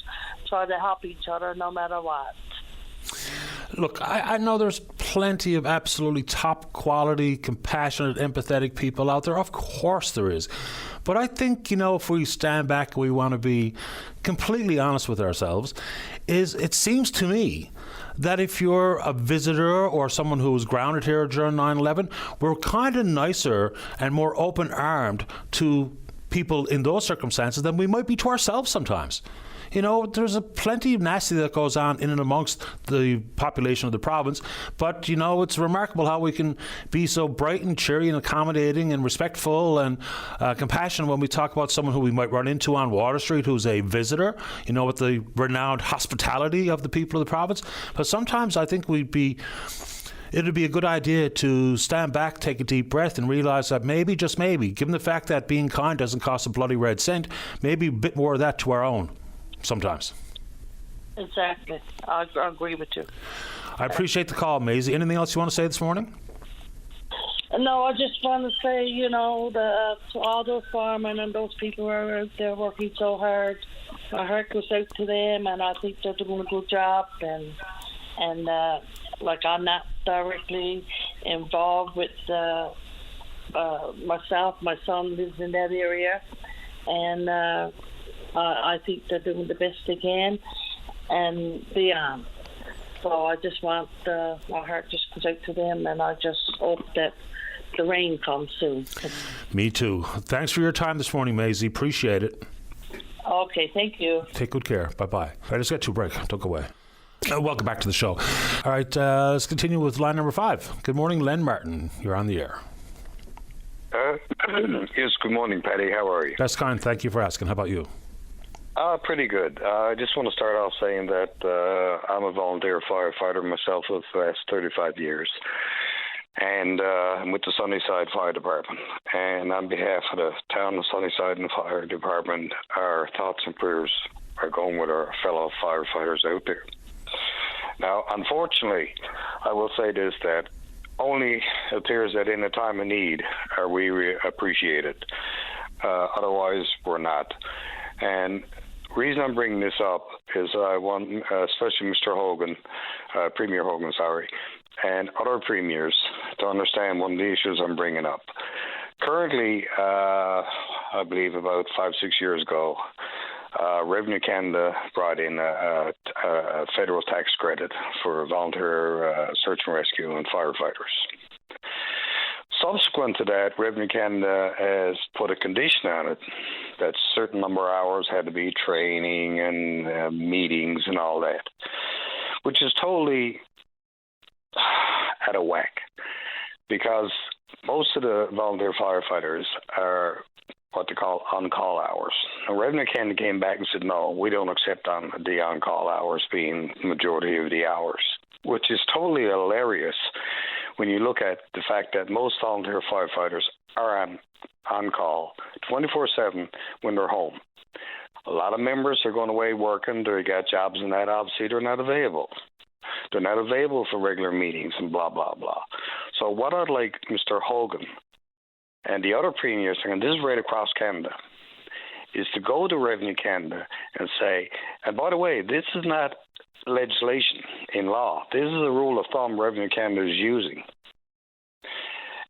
try to help each other no matter what. Look, I know there's plenty of absolutely top quality, compassionate, empathetic people out there. Of course there is. But I think, you know, if we stand back and we want to be completely honest with ourselves, it seems to me that if you're a visitor or someone who was grounded here during 9/11, we're kind of nicer and more open-armed to people in those circumstances than we might be to ourselves sometimes. You know, there's plenty of nasty that goes on in and amongst the population of the province, but, you know, it's remarkable how we can be so bright and cheery and accommodating and respectful and compassionate when we talk about someone who we might run into on Water Street who's a visitor, you know, with the renowned hospitality of the people of the province. But sometimes I think it'd be a good idea to stand back, take a deep breath, and realize that maybe, just maybe, given the fact that being kind doesn't cost a bloody red cent, maybe a bit more of that to our own sometimes. Exactly. I agree with you. I appreciate the call, Maisie. Anything else you want to say this morning? No, I just want to say, you know, to all those firemen and those people who are out there working so hard, my heart goes out to them, and I think they're doing a good job. And like, I'm not directly involved with myself. My son lives in that area, and I think they're doing the best they can and beyond. So I just want, my heart just goes out to them, and I just hope that the rain comes soon. Me too. Thanks for your time this morning, Maisie. Appreciate it. Okay, thank you. Take good care. Bye-bye. All right, let's get to a break. Don't go away. Welcome back to the show. All right, let's continue with line number 5. Good morning, Len Martin. You're on the air. Yes, good morning, Paddy. How are you? That's kind. Thank you for asking. How about you? Pretty good. I just want to start off saying that I'm a volunteer firefighter myself for the last 35 years. And I'm with the Sunnyside Fire Department. And on behalf of the town of Sunnyside and the fire department, our thoughts and prayers are going with our fellow firefighters out there. Now, unfortunately, I will say this, that only appears that in a time of need are we appreciated. Otherwise, we're not. And the reason I'm bringing this up is I want, especially Mr. Hogan, Premier Hogan, and other premiers to understand one of the issues I'm bringing up. Currently, I believe about 5-6 years ago, Revenue Canada brought in a federal tax credit for volunteer search and rescue and firefighters. Subsequent to that, Revenue Canada has put a condition on it that a certain number of hours had to be training and meetings and all that, which is totally out of whack, because most of the volunteer firefighters are what they call on-call hours. And Revenue Canada came back and said, no, we don't accept the on-call hours being the majority of the hours, which is totally hilarious when you look at the fact that most volunteer firefighters are on call 24/7 when they're home. A lot of members are going away working, they got jobs and that, obviously they're not available. They're not available for regular meetings and blah, blah, blah. So what I'd like Mr. Hogan and the other premiers, and this is right across Canada, is to go to Revenue Canada and say, and by the way, this is not legislation in law. This is a rule of thumb Revenue Canada is using.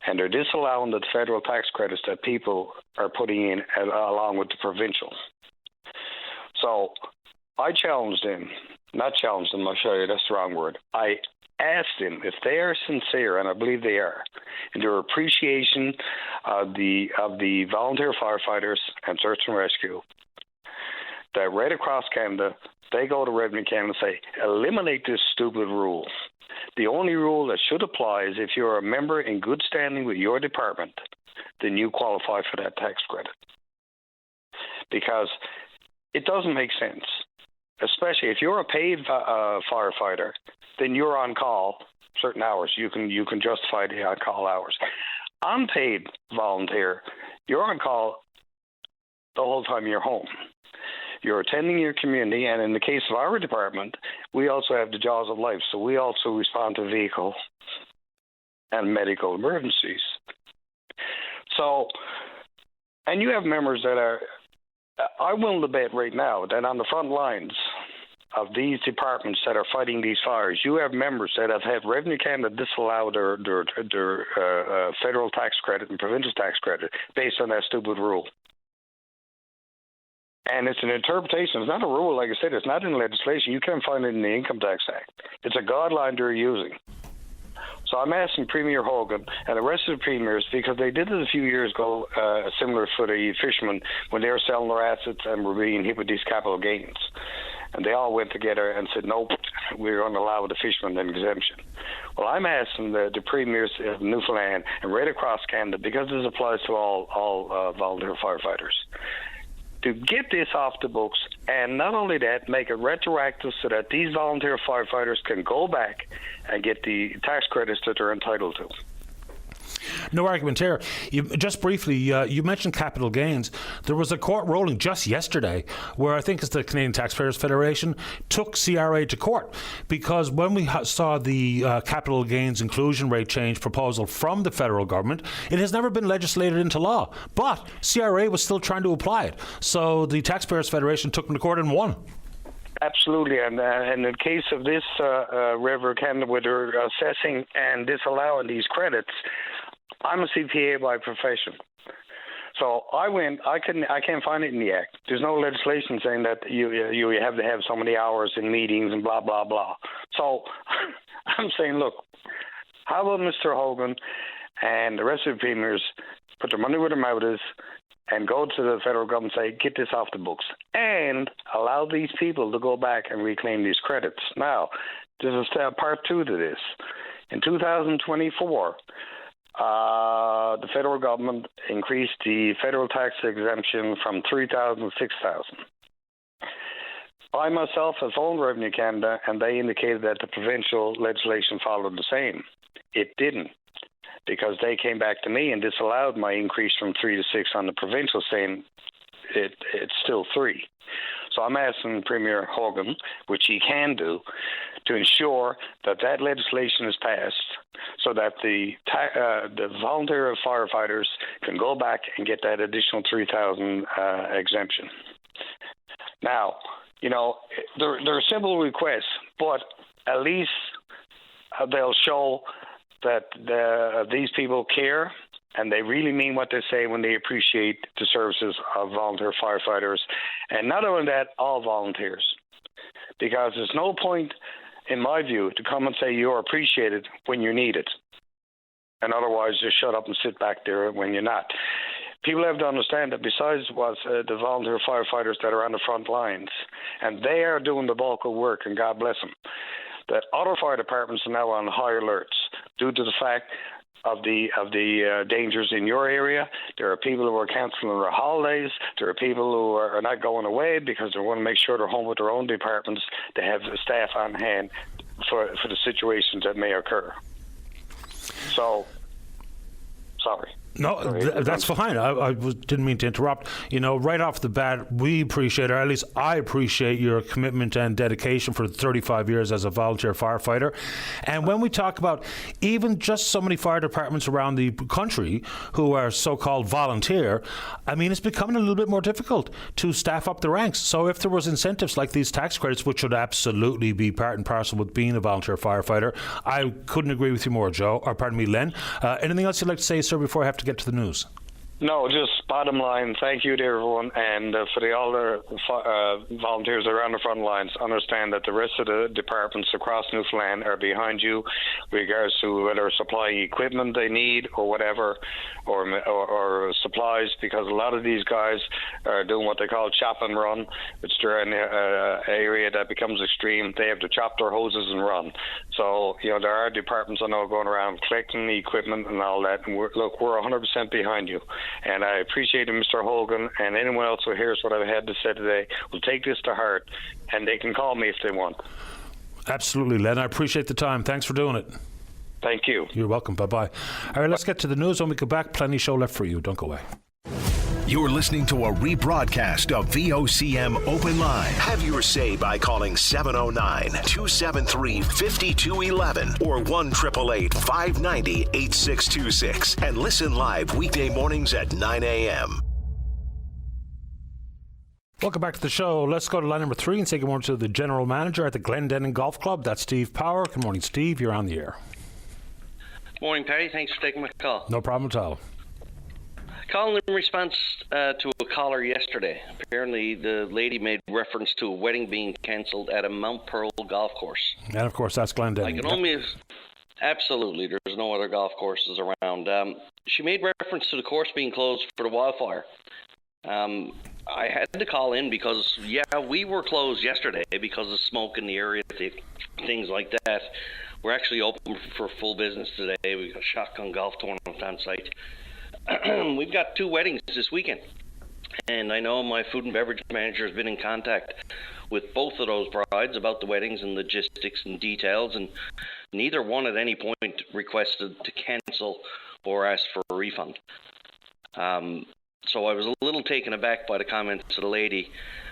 And they're disallowing the federal tax credits that people are putting in along with the provincial. So I challenged them, not challenged them, I'll show you, that's the wrong word. I asked them if they are sincere, and I believe they are, in their appreciation of the volunteer firefighters and search and rescue, that right across Canada, they go to Revenue Canada and say, eliminate this stupid rule. The only rule that should apply is if you're a member in good standing with your department, then you qualify for that tax credit. Because it doesn't make sense especially if you're a paid firefighter, then you're on call certain hours. You can justify the on-call hours. Unpaid volunteer, you're on call the whole time you're home. You're attending your community, and in the case of our department, we also have the jaws of life, so we also respond to vehicle and medical emergencies. So, and you have members that are, I will debate right now that on the front lines of these departments that are fighting these fires, you have members that have had Revenue Canada disallow their federal tax credit and provincial tax credit based on that stupid rule. And it's an interpretation. It's not a rule, like I said. It's not in legislation. You can't find it in the Income Tax Act. It's a guideline they're using. So I'm asking Premier Hogan and the rest of the premiers, because they did it a few years ago, similar for the fishermen, when they were selling their assets and were being hit with these capital gains. And they all went together and said, nope, we're going to allow the fishermen an exemption. Well, I'm asking the premiers of Newfoundland and right across Canada, because this applies to all volunteer firefighters, to get this off the books, and not only that, make it retroactive so that these volunteer firefighters can go back and get the tax credits that they're entitled to. No argument here. Just briefly, you mentioned capital gains. There was a court ruling just yesterday where I think it's the Canadian Taxpayers Federation took CRA to court, because when we saw the capital gains inclusion rate change proposal from the federal government, it has never been legislated into law. But CRA was still trying to apply it. So the Taxpayers Federation took them to court and won. Absolutely, and in the case of this River Canada, where they're assessing and disallowing these credits, I'm a CPA by profession. So I can't find it in the Act. There's no legislation saying that you have to have so many hours in meetings and blah, blah, blah. So I'm saying, look, how about Mr. Hogan and the rest of the premiers put their money where their mouth is and go to the federal government and say, get this off the books, and allow these people to go back and reclaim these credits. Now, there's a part two to this. In 2024, the federal government increased the federal tax exemption from $3,000 to $6,000. I myself have phoned Revenue Canada, and they indicated that the provincial legislation followed the same. It didn't, because they came back to me and disallowed my increase from 3 to 6 on the provincial, saying it's still 3. So I'm asking Premier Hogan, which he can do, to ensure that that legislation is passed so that the volunteer firefighters can go back and get that additional $3,000 exemption. Now, you know, there are simple requests, but at least they'll show that these people care and they really mean what they say when they appreciate the services of volunteer firefighters. And not only that, all volunteers. Because there's no point, in my view, to come and say you're appreciated when you're needed. And otherwise, just shut up and sit back there when you're not. People have to understand that besides the volunteer firefighters that are on the front lines, and they are doing the bulk of work, and God bless them, that other fire departments are now on high alerts due to the fact of the dangers in your area. There are people who are cancelling their holidays. There are people who are not going away because they want to make sure they're home with their own departments. They have the staff on hand for the situations that may occur. So, sorry. No, that's fine. I didn't mean to interrupt. You know, right off the bat, we appreciate, or at least I appreciate, your commitment and dedication for 35 years as a volunteer firefighter. And when we talk about even just so many fire departments around the country who are so-called volunteer, I mean, it's becoming a little bit more difficult to staff up the ranks. So if there was incentives like these tax credits, which should absolutely be part and parcel with being a volunteer firefighter, I couldn't agree with you more, Joe, or pardon me, Len. Anything else you'd like to say, sir, before I have to get to the news? No, just bottom line, thank you to everyone, and for all the volunteers that are on the front lines, understand that the rest of the departments across Newfoundland are behind you with regards to whether supplying equipment they need or whatever, or supplies, because a lot of these guys are doing what they call chop and run, which they're in an area that becomes extreme. They have to chop their hoses and run. So, you know, there are departments I know going around collecting the equipment and all that, and we're 100% behind you. And I appreciate it, Mr. Hogan, and anyone else who hears what I've had to say today will take this to heart, and they can call me if they want. Absolutely, Len. I appreciate the time. Thanks for doing it. Thank you. You're welcome. Bye-bye. All right, let's get to the news. When we come back, plenty show left for you. Don't go away. You're listening to a rebroadcast of VOCM Open Line. Have your say by calling 709-273-5211 or 1-888-590-8626 and listen live weekday mornings at 9 a.m. Welcome back to the show. Let's go to line number 3 and say good morning to the general manager at the Glendenning Golf Club. That's Steve Power. Good morning, Steve. You're on the air. Morning, Paddy. Thanks for taking my call. No problem at all. Calling in response to a caller yesterday. Apparently, the lady made reference to a wedding being cancelled at a Mount Pearl golf course. And, of course, that's Glendenning. Absolutely. There's no other golf courses around. She made reference to the course being closed for the wildfire. I had to call in because, we were closed yesterday because of smoke in the area, things like that. We're actually open for full business today. We've got a shotgun golf tournament on site. We've got 2 weddings this weekend, and I know my food and beverage manager has been in contact with both of those brides about the weddings and logistics and details, and neither one at any point requested to cancel or ask for a refund. So I was a little taken aback by the comments of the lady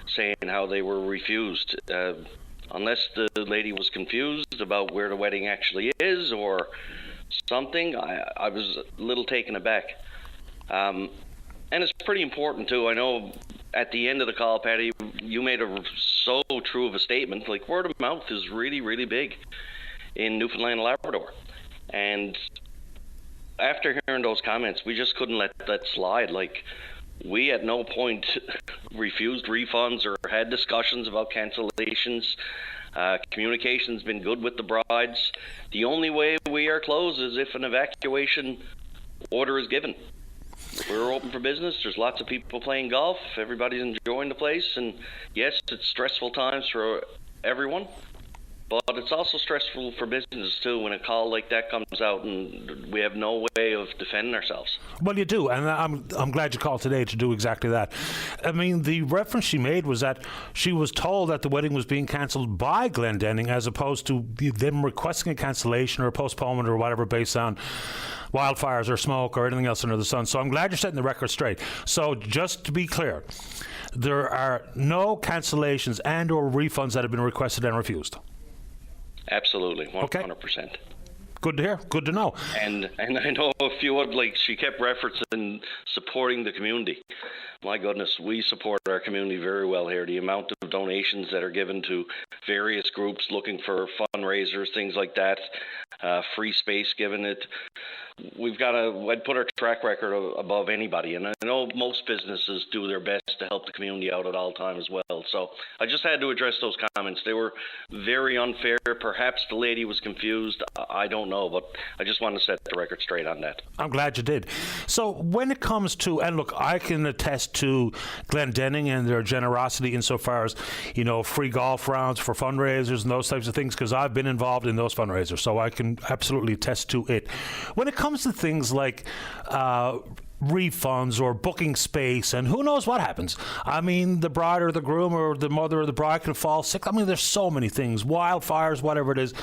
saying how they were refused. Unless the lady was confused about where the wedding actually is or something, I was a little taken aback. And it's pretty important, too. I know at the end of the call, Patty, you made so true of a statement. Like, word of mouth is really, really big in Newfoundland and Labrador. And after hearing those comments, we just couldn't let that slide. Like, we at no point refused refunds or had discussions about cancellations. Communication's been good with the brides. The only way we are closed is if an evacuation order is given. We're open for business. There's lots of people playing golf. Everybody's enjoying the place. And yes, it's stressful times for everyone, but it's also stressful for business too when a call like that comes out and we have no way of defending ourselves. Well, you do, and I'm glad you called today to do exactly that. I mean, the reference she made was that she was told that the wedding was being cancelled by Glendenning as opposed to them requesting a cancellation or a postponement or whatever based on wildfires or smoke or anything else under the sun. So I'm glad you're setting the record straight. So just to be clear, there are no cancellations and or refunds that have been requested and refused. Absolutely, 100%. Okay. Good to hear. Good to know. And I know a few of, like, she kept referencing supporting the community. My goodness, we support our community very well here. The amount of donations that are given to various groups looking for fundraisers, things like that, free space given it. I'd put our track record above anybody. And I know most businesses do their best to help the community out at all times as well. So I just had to address those comments. They were very unfair. Perhaps the lady was confused. I don't know, but I just wanted to set the record straight on that. I'm glad you did. So when it comes to, and look, I can attest to Glendenning and their generosity insofar as, free golf rounds for fundraisers and those types of things, because I've been involved in those fundraisers, so I can absolutely attest to it. When it comes to things like refunds or booking space and who knows what happens. I mean, the bride or the groom or the mother or the bride can fall sick. I mean, there's so many things, wildfires, whatever it is.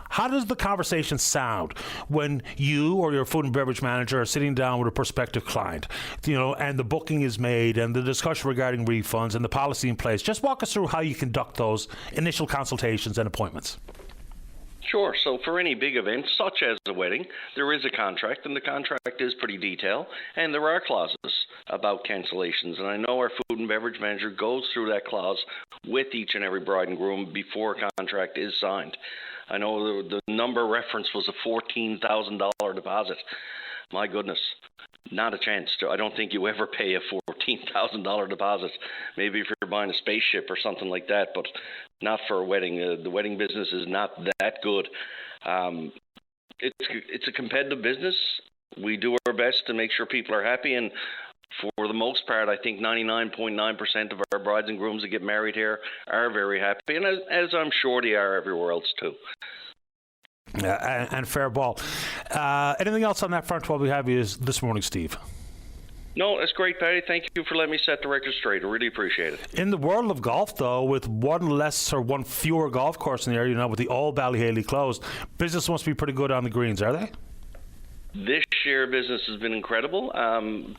How does the conversation sound when you or your food and beverage manager are sitting down with a prospective client, and the booking is made and the discussion regarding refunds and the policy in place? Just walk us through how you conduct those initial consultations and appointments. Sure. So for any big event, such as a wedding, there is a contract, and the contract is pretty detailed, and there are clauses about cancellations. And I know our food and beverage manager goes through that clause with each and every bride and groom before a contract is signed. I know the number referenced was a $14,000 deposit. My goodness, not a chance. I don't think you ever pay a $14,000 deposit. Maybe if you're buying a spaceship or something like that, but not for a wedding. The wedding business is not that good. It's a competitive business. We do our best to make sure people are happy, and for the most part, I think 99.9% of our brides and grooms that get married here are very happy, and as I'm sure they are everywhere else too. And fair ball. Anything else on that front while we have you this morning, Steve? No, that's great, Patty. Thank you for letting me set the record straight. I really appreciate it. In the world of golf, though, with one fewer golf course in the area, with the old Ballyhaley closed, business must be pretty good on the greens, are they? This year business has been incredible.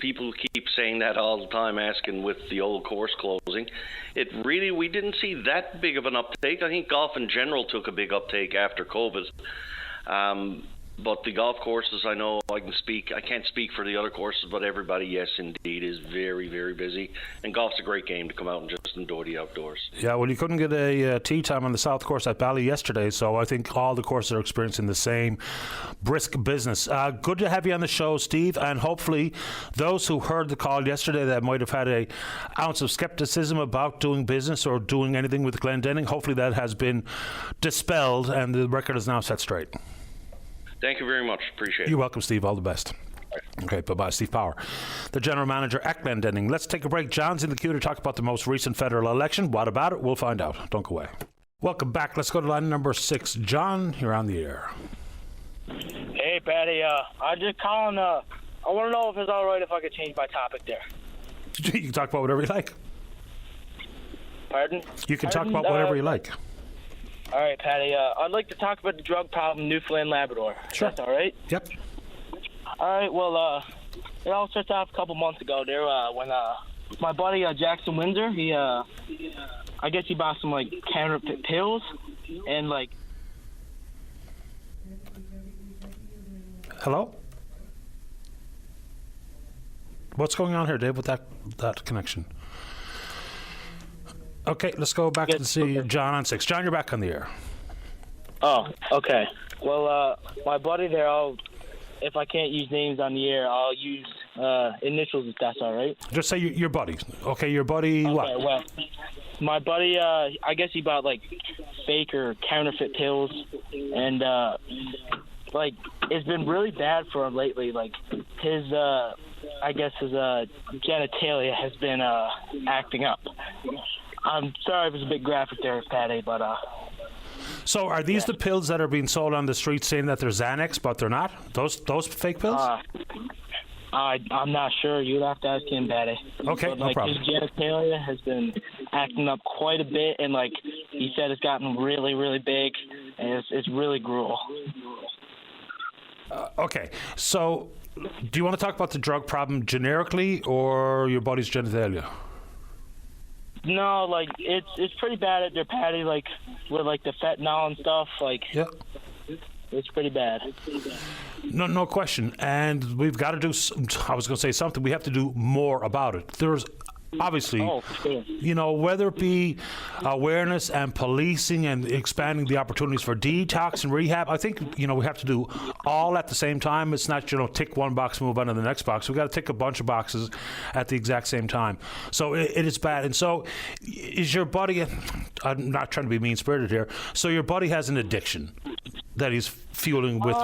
People keep saying that all the time, asking with the old course closing. We didn't see that big of an uptake. I think golf in general took a big uptake after COVID. But the golf courses, I know I can't speak for the other courses, but everybody, yes, indeed, is very, very busy. And golf's a great game to come out and just enjoy the outdoors. Yeah, well, you couldn't get a tee time on the South Course at Bally yesterday, so I think all the courses are experiencing the same brisk business. Good to have you on the show, Steve, and hopefully those who heard the call yesterday that might have had an ounce of skepticism about doing business or doing anything with Glendenning, hopefully that has been dispelled and the record is now set straight. Thank you very much. Appreciate it. You're welcome, Steve. All the best. Okay, bye-bye. Steve Power, the General Manager at Glendenning. Let's take a break. John's in the queue to talk about the most recent federal election. What about it? We'll find out. Don't go away. Welcome back. Let's go to line number 6. John, you're on the air. Hey, Patty. I just calling. I want to know if it's all right if I could change my topic there. You can talk about whatever you like. Pardon? You can talk about whatever you like. All right, Patty. I'd like to talk about the drug problem in Newfoundland, Labrador. Sure. That's all right? Yep. All right. Well, it all started off a couple months ago there when my buddy Jackson Windsor, I guess he bought some like counterfeit pills and like. Hello? What's going on here, Dave, with that connection? Okay, let's go back to see John on 6. John, you're back on the air. Oh, okay. Well, my buddy there, if I can't use names on the air, I'll use initials if that's all right. Just say your buddy. Okay, your buddy what? Okay, well, my buddy, I guess he bought like fake or counterfeit pills, and like it's been really bad for him lately. Like his genitalia has been acting up. I'm sorry if it's a bit graphic there, Patty, but... So are these the pills that are being sold on the street saying that they're Xanax, but they're not? Those fake pills? I'm not sure. You'd have to ask him, Patty. Okay, but, no problem. His genitalia has been acting up quite a bit, and, like, he said it's gotten really, really big, and it's really gruel. Okay, so do you want to talk about the drug problem generically or your buddy's genitalia? No, like it's pretty bad at their Patty, like with like the fentanyl and stuff. Like, yeah, it's pretty bad. No question. And we've got to do. I was going to say something. We have to do more about it. There's obviously, whether it be awareness and policing and expanding the opportunities for detox and rehab, I think, we have to do all at the same time. It's not, tick one box, move on to the next box. We've got to tick a bunch of boxes at the exact same time. So it is bad. And so is your buddy, I'm not trying to be mean-spirited here, so your buddy has an addiction that he's fueling with...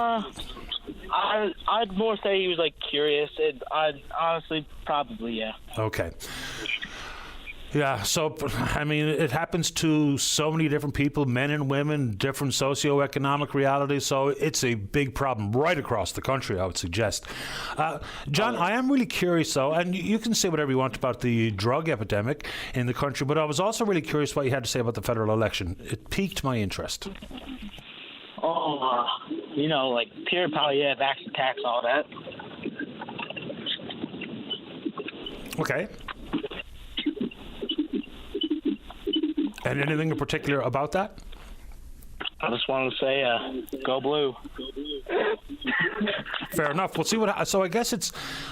I'd more say he was like curious. I'd honestly probably, yeah. Okay. Yeah, so I mean, it happens to so many different people, men and women, different socioeconomic realities. So it's a big problem right across the country, I would suggest. John, I am really curious, though, and you can say whatever you want about the drug epidemic in the country, but I was also really curious what you had to say about the federal election. It piqued my interest. Oh, like pure Polyev, action tax, all that. Okay. And anything in particular about that? I just wanted to say, go blue. Fair enough. We'll see what. So I guess it's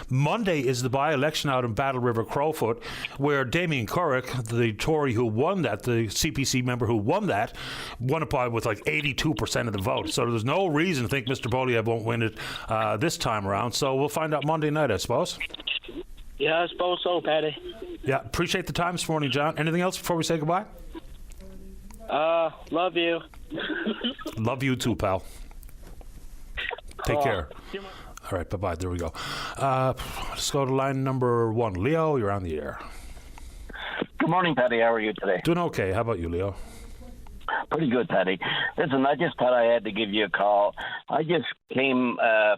Monday is the by-election out in Battle River Crowfoot, where Damien Currick, the Tory who won that, the CPC member who won it by with like 82% of the vote. So there's no reason to think Mr. Polyev won't win it this time around. So we'll find out Monday night, I suppose. Yeah, I suppose so, Patty. Yeah, appreciate the time this morning, John. Anything else before we say goodbye? Love you. Love you too, pal. Take care. All right, bye-bye. There we go. Let's go to line number 1. Leo, you're on the air. Good morning, Patty. How are you today? Doing okay. How about you, Leo? Pretty good, Paddy. Listen, I just thought I had to give you a call. I just came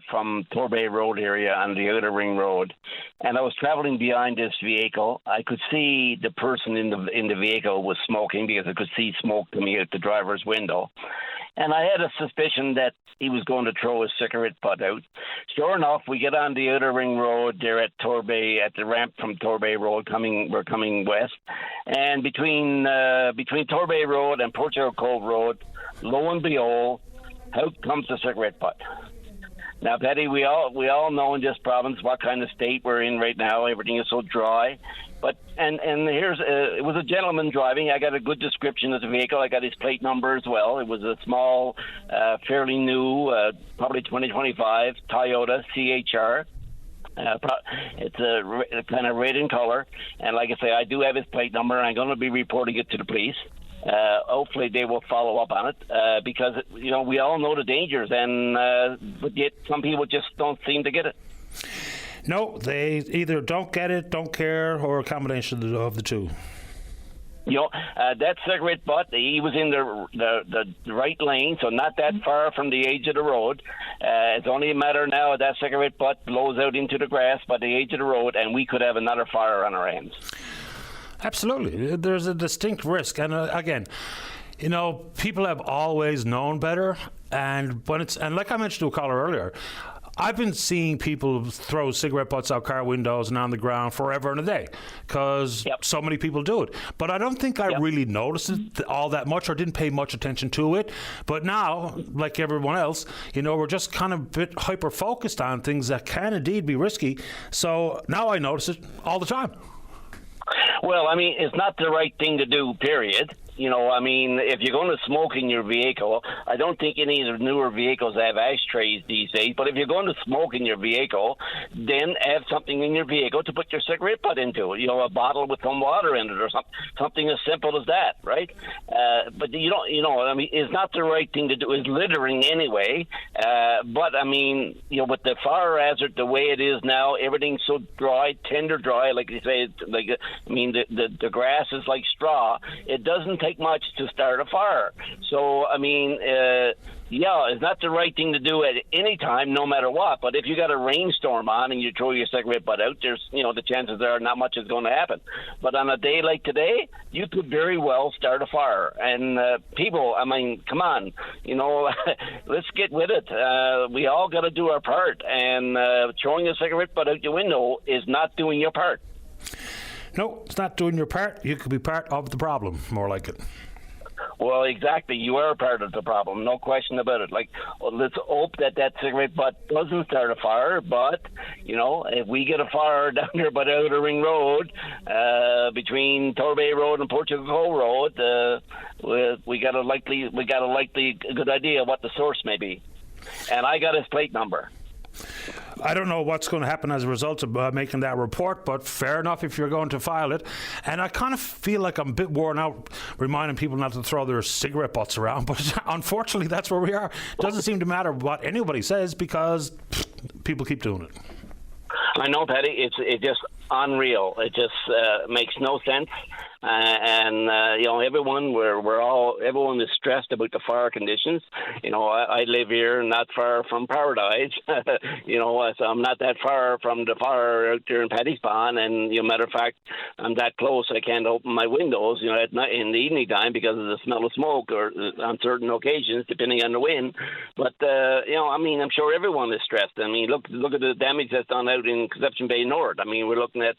from Torbay Road area on the Outer Ring Road, and I was traveling behind this vehicle. I could see the person in the vehicle was smoking because I could see smoke coming out the driver's window. And I had a suspicion that he was going to throw his cigarette butt out. Sure enough, we get on the Outer Ring Road there at Torbay, at the ramp from Torbay Road. We're coming west, and between Torbay Road and Portugal Cove Road, lo and behold, out comes the cigarette butt. Now, Petty, we all know in this province what kind of state we're in right now. Everything is so dry. But and here's it was a gentleman driving. I got a good description of the vehicle. I got his plate number as well. It was a small, fairly new, probably 2025 Toyota CHR. It's a kind of red in color, and like I say, I do have his plate number, and I'm going to be reporting it to the police. Hopefully they will follow up on it because we all know the dangers, and but yet some people just don't seem to get it. No, they either don't get it, don't care, or a combination of the two. That cigarette butt, he was in the right lane, so not that far from the edge of the road. It's only a matter now that cigarette butt blows out into the grass by the edge of the road, and we could have another fire on our hands. Absolutely. There's a distinct risk. And again, people have always known better. And like I mentioned to a caller earlier, I've been seeing people throw cigarette butts out car windows and on the ground forever and a day because so many people do it. But I don't think I really noticed it all that much or didn't pay much attention to it. But now, like everyone else, we're just kind of a bit hyper-focused on things that can indeed be risky. So now I notice it all the time. Well, I mean, it's not the right thing to do, period. If you're going to smoke in your vehicle, I don't think any of the newer vehicles have ashtrays these days, but if you're going to smoke in your vehicle, then have something in your vehicle to put your cigarette butt into, a bottle with some water in it or something as simple as that, right? But it's not the right thing to do. It's littering anyway. But with the fire hazard the way it is now, everything's so dry, tender dry, like you say, the grass is like straw. It doesn't take much to start a fire. So, it's not the right thing to do at any time, no matter what. But if you got a rainstorm on and you throw your cigarette butt out, there's, the chances are not much is going to happen. But on a day like today, you could very well start a fire. And people, come on, let's get with it. We all got to do our part. And throwing a cigarette butt out your window is not doing your part. No, it's not doing your part. You could be part of the problem, more like it. Well, exactly. You are part of the problem, no question about it. Let's hope that cigarette butt doesn't start a fire. But if we get a fire down there by the Outer Ring Road, between Torbay Road and Portugal Cove Road, we got a likely good idea what the source may be. And I got his plate number. I don't know what's going to happen as a result of making that report, but fair enough if you're going to file it. And I kind of feel like I'm a bit worn out reminding people not to throw their cigarette butts around, but unfortunately that's where we are. It doesn't seem to matter what anybody says because people keep doing it. I know, Paddy. It's just unreal. It just makes no sense. Everyone is stressed about the fire conditions. I live here not far from Paradise. So I'm not that far from the fire out there in Paddy's Pond. And matter of fact, I'm that close I can't open my windows, at night in the evening time because of the smell of smoke, or on certain occasions depending on the wind. But I'm sure everyone is stressed. Look at the damage that's done out in Conception Bay North. We're looking at,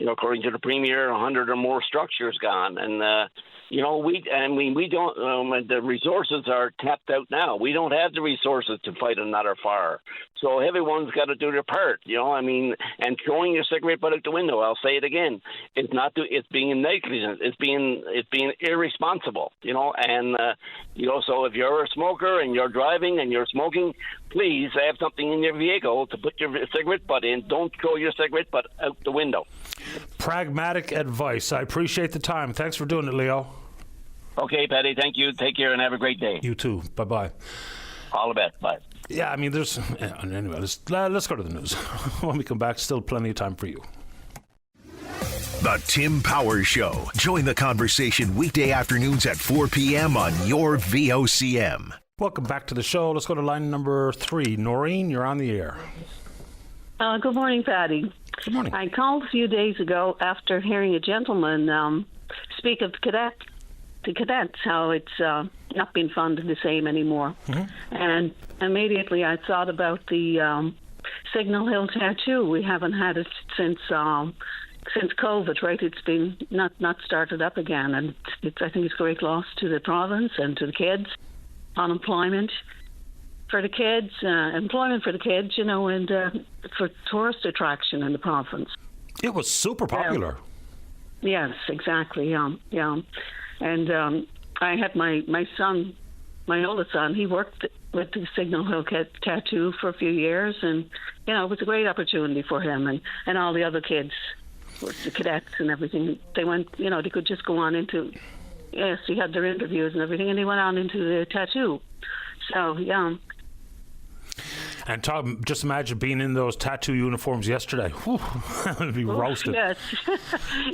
according to the Premier, 100 or more structures gone. And, we don't, the resources are tapped out now. We don't have the resources to fight another fire. So everyone's got to do their part, and throwing your cigarette butt out the window, I'll say it again, it's being negligent. It's being irresponsible, and, so if you're a smoker and you're driving and you're smoking, please have something in your vehicle to put your cigarette butt in. Don't throw your cigarette butt out the window. Pragmatic advice. I appreciate the time. Thanks for doing it, Leo. Okay, Paddy. Thank you. Take care and have a great day. You too. Bye-bye. All the best. Bye. Yeah, anyway, let's go to the news. When we come back, still plenty of time for you. The Tim Powers Show. Join the conversation weekday afternoons at 4 p.m. on your VOCM. Welcome back to the show. Let's go to line number 3. Noreen, you're on the air. Good morning, Patty. Good morning. I called a few days ago after hearing a gentleman speak of the cadets, how it's not being funded the same anymore. Mm-hmm. And immediately I thought about the Signal Hill tattoo. We haven't had it since COVID, right? It's been not started up again, and I think it's a great loss to the province and to the kids. Unemployment for the kids, employment for the kids, and for tourist attraction in the province. It was super popular. Yes, exactly. Yeah. And I had my son, my oldest son. He worked with the Signal Hill tattoo for a few years, and it was a great opportunity for him and all the other kids, the cadets and everything. They went, they could just go on into. Yes, he had their interviews and everything, and he went on into the tattoo. So, yeah. And Tom, just imagine being in those tattoo uniforms yesterday. Whew, it would be roasted. Yes.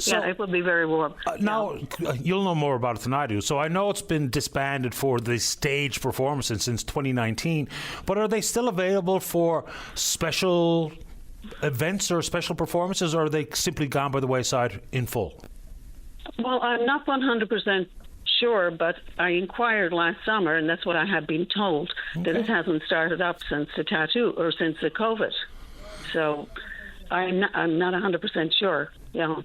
Yeah, it would be very warm. Now, you'll know more about it than I do. So I know it's been disbanded for the stage performances since 2019, but are they still available for special events or special performances, or are they simply gone by the wayside in full? Well, I'm not 100% sure, but I inquired last summer, and that's what I had been told, that it hasn't started up since the tattoo or since the COVID. So I'm not 100% sure. Yeah.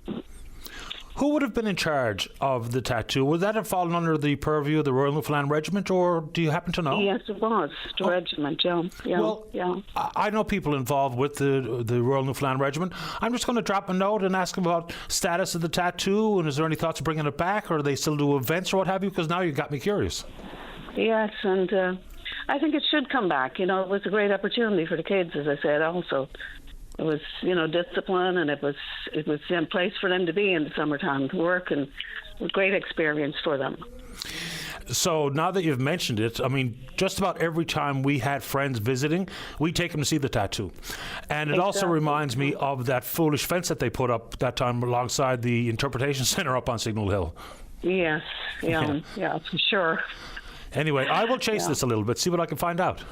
Who would have been in charge of the tattoo? Would that have fallen under the purview of the Royal Newfoundland Regiment, or do you happen to know? Yes, it was the regiment. Yeah. Well, yeah. I know people involved with the Royal Newfoundland Regiment. I'm just going to drop a note and ask about status of the tattoo, and is there any thoughts of bringing it back, or do they still do events or what have you? Because now you got me curious. Yes, and I think it should come back. It was a great opportunity for the kids, as I said. Also, it was discipline, and it was a place for them to be in the summertime to work, and it was a great experience for them. So now that you've mentioned it, I mean, just about every time we had friends visiting, we take them to see the tattoo. And it also reminds me of that foolish fence that they put up that time alongside the Interpretation Centre up on Signal Hill. Yes, yeah, for sure. Anyway, I will chase this a little bit, see what I can find out.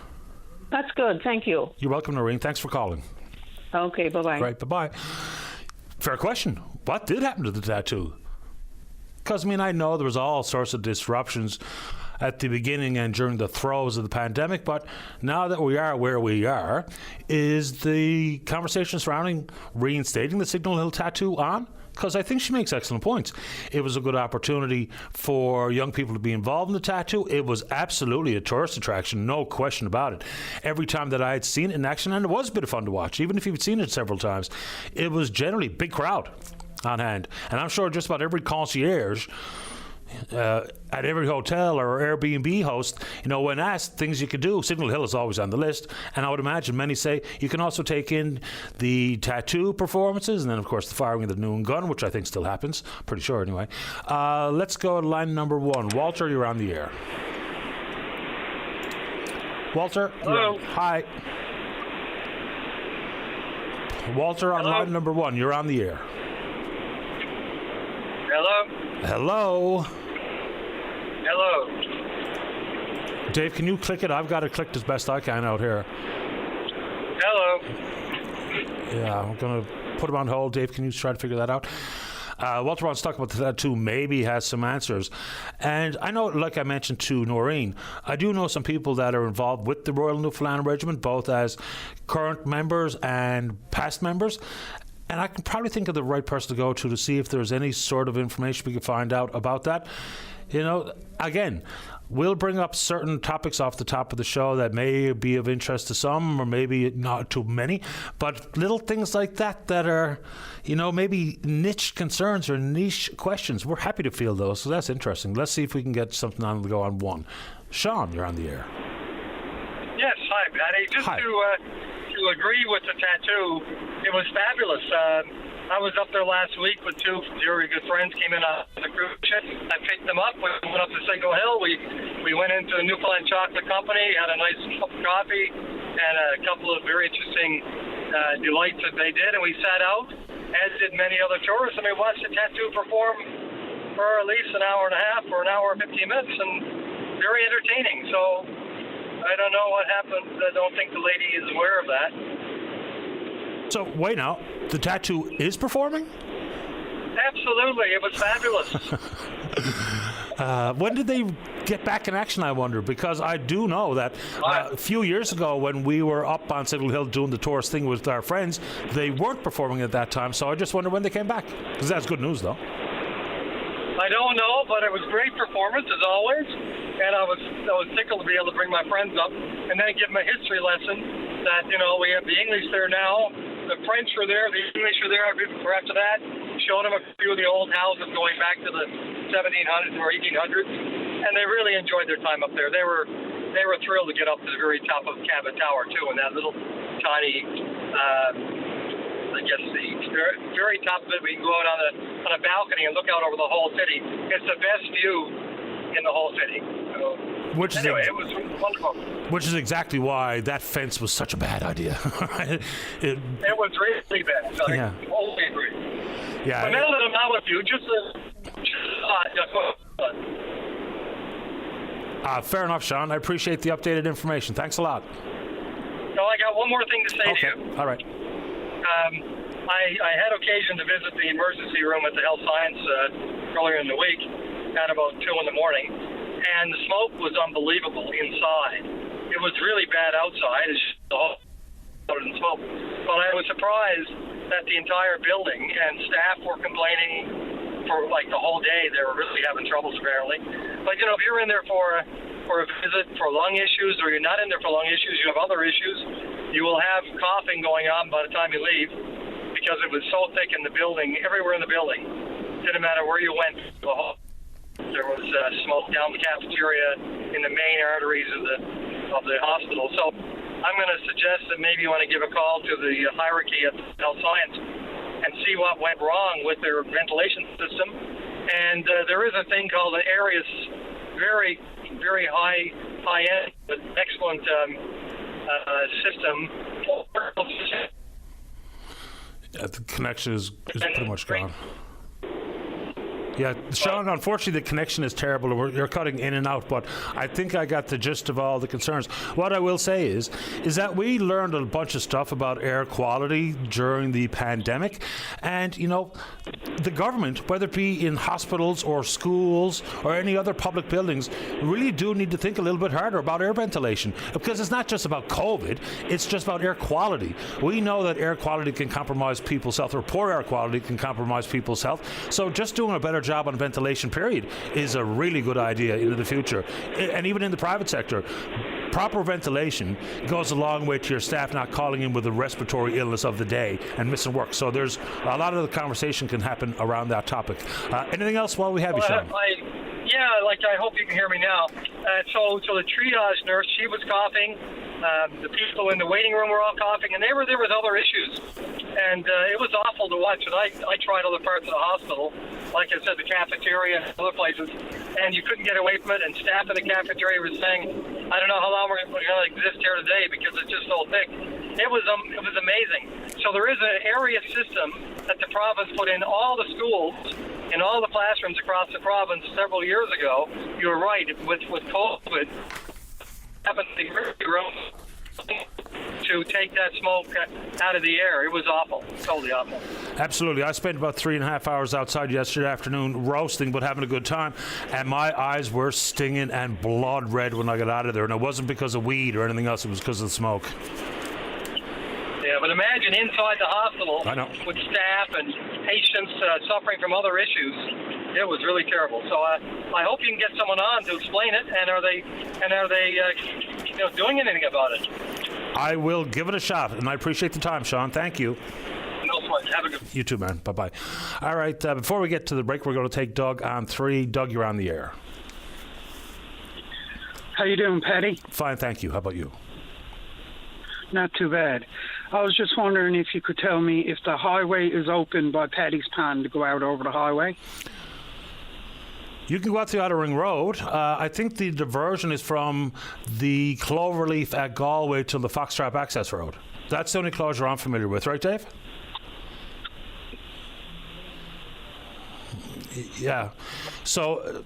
That's good. Thank you. You're welcome, Noreen. Thanks for calling. Okay, bye-bye. Right, bye-bye. Fair question. What did happen to the tattoo? Because, I know there was all sorts of disruptions at the beginning and during the throes of the pandemic, but now that we are where we are, is the conversation surrounding reinstating the Signal Hill tattoo on? Because I think she makes excellent points. It was a good opportunity for young people to be involved in the tattoo. It was absolutely a tourist attraction, no question about it. Every time that I had seen it in action, and it was a bit of fun to watch, even if you've seen it several times, it was generally a big crowd on hand. And I'm sure just about every concierge at every hotel or Airbnb host, when asked things you could do, Signal Hill is always on the list. And I would imagine many say you can also take in the tattoo performances and then, of course, the firing of the new gun, which I think still happens. Pretty sure, anyway. Let's go to line number 1. Walter, you're on the air. Walter? Hello. Hi. Walter, on line number 1, you're on the air. Hello? Hello? Dave, can you click it? I've got it clicked as best I can out here. Hello? Yeah, I'm going to put him on hold. Dave, can you try to figure that out? Walter wants to talk about that too. Maybe has some answers. And I know, like I mentioned to Noreen, I do know some people that are involved with the Royal Newfoundland Regiment, both as current members and past members. And I can probably think of the right person to go to see if there's any sort of information we can find out about that. Again, we'll bring up certain topics off the top of the show that may be of interest to some or maybe not to many, but little things like that are, maybe niche concerns or niche questions. We're happy to field those, so that's interesting. Let's see if we can get something on the go on one. Sean, you're on the air. Yes, hi, Patty. Just to agree with the tattoo, it was fabulous. I was up there last week with two very good friends, came in on the cruise ship. I picked them up, we went up to Signal Hill. We went into the Newfoundland Chocolate Company, had a nice cup of coffee, and a couple of very interesting delights that they did, and we sat out. as did many other tourists, and we watched the tattoo perform for at least an hour and a half or an hour and 15 minutes, and very entertaining. So I don't know what happened. I don't think the lady is aware of that. So wait now, the tattoo is performing? Absolutely, it was fabulous. When did they get back in action, I wonder? Because I do know that a few years ago when we were up on Signal Hill doing the tourist thing with our friends, they weren't performing at that time, so I just wonder when they came back. Because that's good news, though. I don't know, but it was great performance, as always, and I was tickled to be able to bring my friends up and then give them a history lesson that, we have the English there now, the French are there, the English are there after that, showing them a few of the old houses going back to the 1700s or 1800s, and they really enjoyed their time up there. They were thrilled to get up to the very top of Cabot Tower too, and that little tiny, I guess the very top of it. We can go out on a balcony and look out over the whole city. It's the best view in the whole city. So, it was wonderful. Which is exactly why that fence was such a bad idea. It was really bad. So Yeah. I totally agree. Yeah. But now that I'm out with you, fair enough, Sean. I appreciate the updated information. Thanks a lot. No, I got one more thing to say to you. All right. I had occasion to visit the emergency room at the Health Science earlier in the week at about 2 in the morning, and the smoke was unbelievable inside. It was really bad outside. It's just the whole smoke. But I was surprised that the entire building and staff were complaining for like the whole day. They were really having troubles apparently. But if you're in there for a visit for lung issues, or you're not in there for lung issues, you have other issues, you will have coughing going on by the time you leave, because it was so thick in the building, everywhere in the building. Didn't matter where you went. There was smoke down the cafeteria in the main arteries of the hospital. So I'm going to suggest that maybe you want to give a call to the hierarchy at Health Science and see what went wrong with their ventilation system. And there is a thing called an Arius, very, very high end, but excellent system. Yeah, the connection is pretty much gone. Yeah, Sean, unfortunately the connection is terrible. You're cutting in and out, but I think I got the gist of all the concerns. What I will say is that we learned a bunch of stuff about air quality during the pandemic, and the government, whether it be in hospitals or schools or any other public buildings, really do need to think a little bit harder about air ventilation, because it's not just about COVID, it's just about air quality. We know that air quality can compromise people's health, or poor air quality can compromise people's health, so just doing a better job on ventilation, period, is a really good idea into the future. And even in the private sector, proper ventilation goes a long way to your staff not calling in with a respiratory illness of the day and missing work. So there's a lot of the conversation can happen around that topic. Anything else while we have you, Sean? I hope you can hear me now. So the triage nurse, she was coughing. The people in the waiting room were all coughing, and they were there with other issues. And it was awful to watch. And I tried other parts of the hospital, like I said, the cafeteria and other places, and you couldn't get away from it. And staff in the cafeteria was saying, I don't know how long we're going to exist here today because it's just so thick. It was amazing. So there is an area system that the province put in all the schools, in all the classrooms across the province several years ago. You were right, with COVID, happened to the emergency room to take that smoke out of the air. It was awful, totally awful. Absolutely. I spent about 3.5 hours outside yesterday afternoon roasting, but having a good time, and my eyes were stinging and blood red when I got out of there, and it wasn't because of weed or anything else, it was because of the smoke. Yeah, but imagine inside the hospital with staff and patients suffering from other issues. It was really terrible. So I hope you can get someone on to explain it. And are they doing anything about it? I will give it a shot, and I appreciate the time, Sean. Thank you. No sweat. Have a good. You too, man. Bye bye. All right. Before we get to the break, we're going to take Doug on 3. Doug, you're on the air. How you doing, Patty? Fine, thank you. How about you? Not too bad. I was just wondering if you could tell me if the highway is open by Paddy's Pond to go out over the highway. You can go out the Outer Ring Road. I think the diversion is from the Cloverleaf at Galway to the Foxtrap Access Road. That's the only closure I'm familiar with, right, Dave? Yeah. So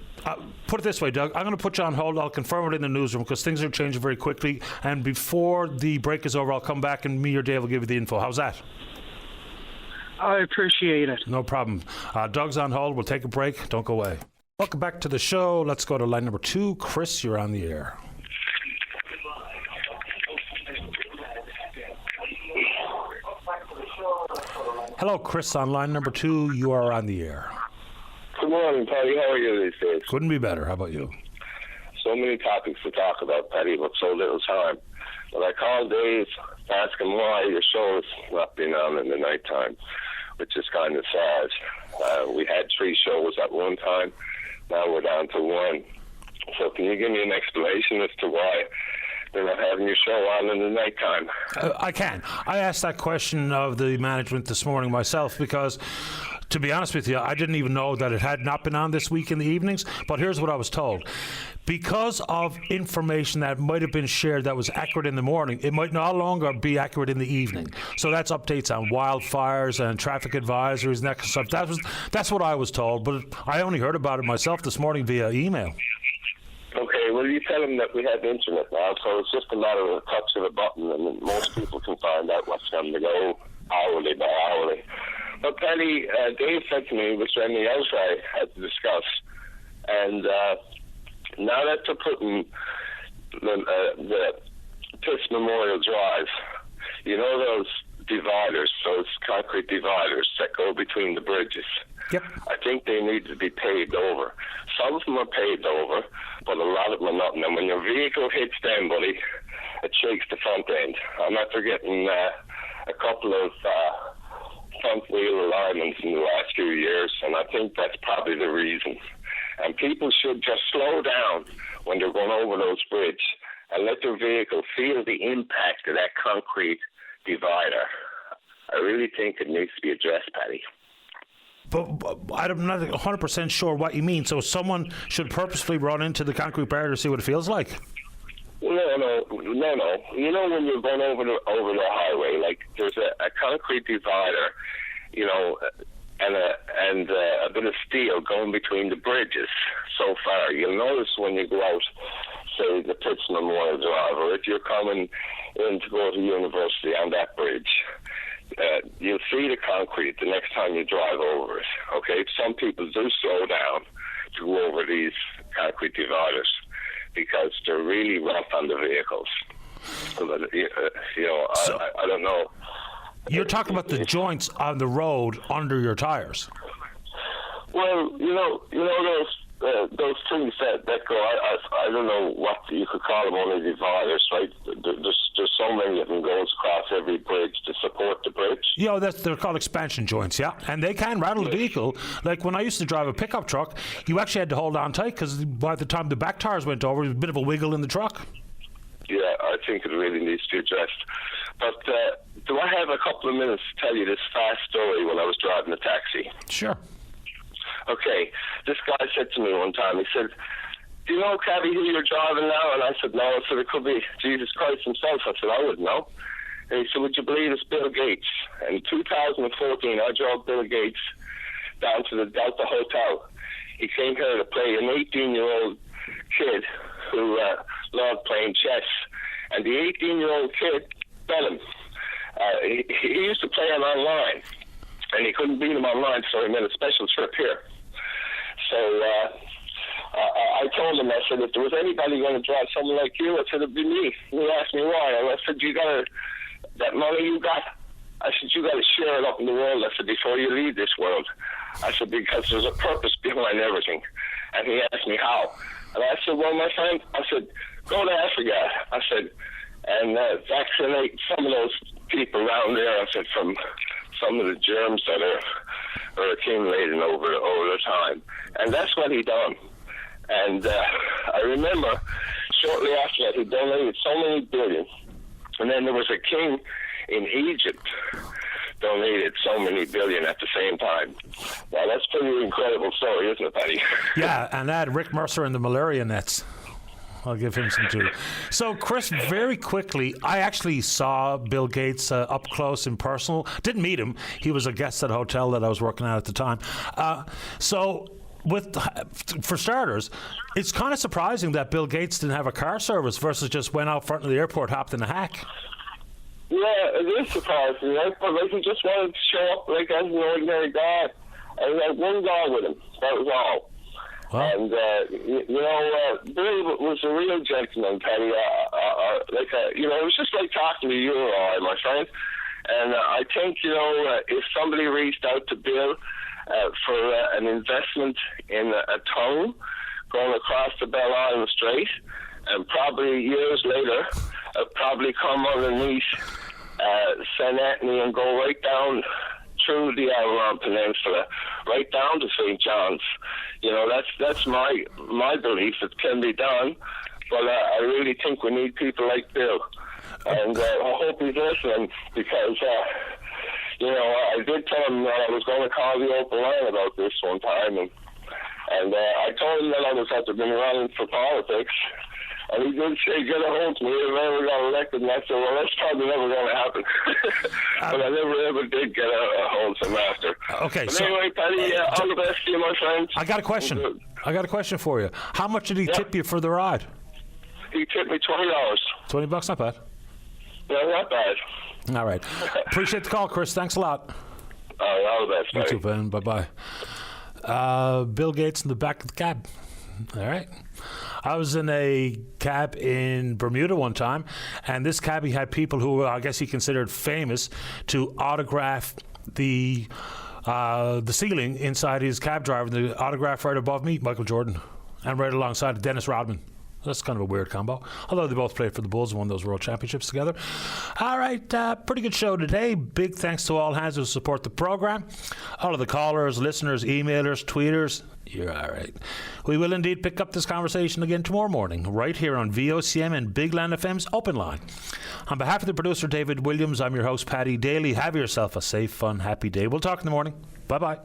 put it this way, Doug. I'm going to put you on hold. I'll confirm it in the newsroom because things are changing very quickly. And before the break is over, I'll come back and me or Dave will give you the info. How's that? I appreciate it. No problem. Doug's on hold. We'll take a break. Don't go away. Welcome back to the show. Let's go to line number 2. Chris, you're on the air. Hello, Chris, on line number 2. You are on the air. Good morning, Paddy. How are you these days? Couldn't be better. How about you? So many topics to talk about, Paddy, but so little time. But I called Dave to ask him why your show is not being on in the nighttime, which is kind of sad. We had 3 shows at one time. Now we're down to 1. So can you give me an explanation as to why they're not having your show on in the nighttime? I can. I asked that question of the management this morning myself because, to be honest with you, I didn't even know that it had not been on this week in the evenings. But here's what I was told. Because of information that might have been shared that was accurate in the morning, it might no longer be accurate in the evening. So that's updates on wildfires and traffic advisories and that kind of stuff. That's what I was told, but I only heard about it myself this morning via email. Okay, well, you tell them that we have internet now, so it's just a matter of a touch of a button, and most people can find out what's going to go hourly by hourly. But Penny, Dave said to me, which anything else I had to discuss, and now that they're putting the Pitts Memorial Drive, you know those dividers, those concrete dividers that go between the bridges? Yep. I think they need to be paved over. Some of them are paved over, but a lot of them are not. And when your vehicle hits them, buddy, it shakes the front end. I'm after getting a couple of front wheel alignments in the last few years, and I think that's probably the reason. And people should just slow down when they're going over those bridges and let their vehicle feel the impact of that concrete divider. I really think it needs to be addressed, Paddy. But I'm not 100% sure what you mean. So someone should purposefully run into the concrete barrier to see what it feels like? No. You know when you're going over the highway, like there's a concrete divider, you know, and a bit of steel going between the bridges so far. You'll notice when you go out, say, the Pitts Memorial Drive, or if you're coming in to go to university on that bridge, you'll see the concrete the next time you drive over it. Okay, some people do slow down to go over these concrete dividers because they're really rough on the vehicles. I don't know. You're talking about the joints on the road under your tires. Well, you know those things that go. I don't know what you could call them, only dividers, right? There's so many of them goes across every bridge to support the bridge. Yeah, they're called expansion joints, yeah, and they can rattle the vehicle. Like when I used to drive a pickup truck, you actually had to hold on tight because by the time the back tires went over, there was a bit of a wiggle in the truck. Yeah, I think it really needs to be addressed. But do I have a couple of minutes to tell you this fast story when I was driving a taxi? Sure. Okay, this guy said to me one time, he said, do you know, Cabby, who you're driving now? And I said, no. I said, it could be Jesus Christ himself. I said, I wouldn't know. And he said, would you believe it's Bill Gates? And in 2014, I drove Bill Gates down to the Delta Hotel. He came here to play an 18-year-old kid who loved playing chess. And the 18-year-old kid bet him. He used to play him online, and he couldn't beat him online, so he made a special trip here. So I told him, I said, if there was anybody going to drive someone like you, I said, it'd be me. He asked me why. And I said, that money you got, I said, you got to share it up in the world. I said, before you leave this world. I said, because there's a purpose behind everything. And he asked me how. And I said, well, my friend, I said, go to Africa. I said, and vaccinate some of those people around there. I said, from some of the germs that are accumulating over the time. And that's what he done. And I remember shortly after that, he donated so many billion. And then there was a king in Egypt donated so many billion at the same time. Now, that's a pretty incredible story, isn't it, Paddy? Yeah, and that Rick Mercer and the malaria nets. I'll give him some too. So, Chris, very quickly, I actually saw Bill Gates up close and personal. Didn't meet him. He was a guest at a hotel that I was working at the time. So For starters, it's kind of surprising that Bill Gates didn't have a car service versus just went out front of the airport, hopped in a hack. Yeah, it is surprising, right? But like, he just wanted to show up like as an ordinary guy. And he had one guy with him. That was all. Wow. And Bill was a real gentleman, Penny. It was just like talking to you or I, my friend. And I think, if somebody reached out to Bill for an investment in a tunnel going across the Bell Island Strait, and probably years later, probably come underneath St. Anthony and go right down through the Avalon Peninsula, right down to St. John's. That's my belief. It can be done, but I really think we need people like Bill. And I hope he's listening, because, I did tell him that I was going to call the open line about this one time, and I told him that I was had been running for politics, and he did say, get a hold of me if I ever got elected, and I said, well, that's probably never going to happen. But I never ever did get a hold of him after. Okay, but anyway, Paddy, all the best to you, my friend. I got a question for you. How much did he tip you for the ride? He tipped me $20. $20, not bad. Yeah, not bad. All right. Appreciate the call, Chris. Thanks a lot. All the best, You too, Ben. Bye-bye. Bill Gates in the back of the cab. All right. I was in a cab in Bermuda one time, and this cabbie had people who I guess he considered famous to autograph the ceiling inside his cab driver. The autograph right above me, Michael Jordan, and right alongside Dennis Rodman. That's kind of a weird combo. Although they both played for the Bulls and won those World Championships together. All right, pretty good show today. Big thanks to all hands who support the program. All of the callers, listeners, emailers, tweeters. You're all right. We will indeed pick up this conversation again tomorrow morning, right here on VOCM and Big Land FM's Open Line. On behalf of the producer, David Williams, I'm your host, Paddy Daly. Have yourself a safe, fun, happy day. We'll talk in the morning. Bye-bye.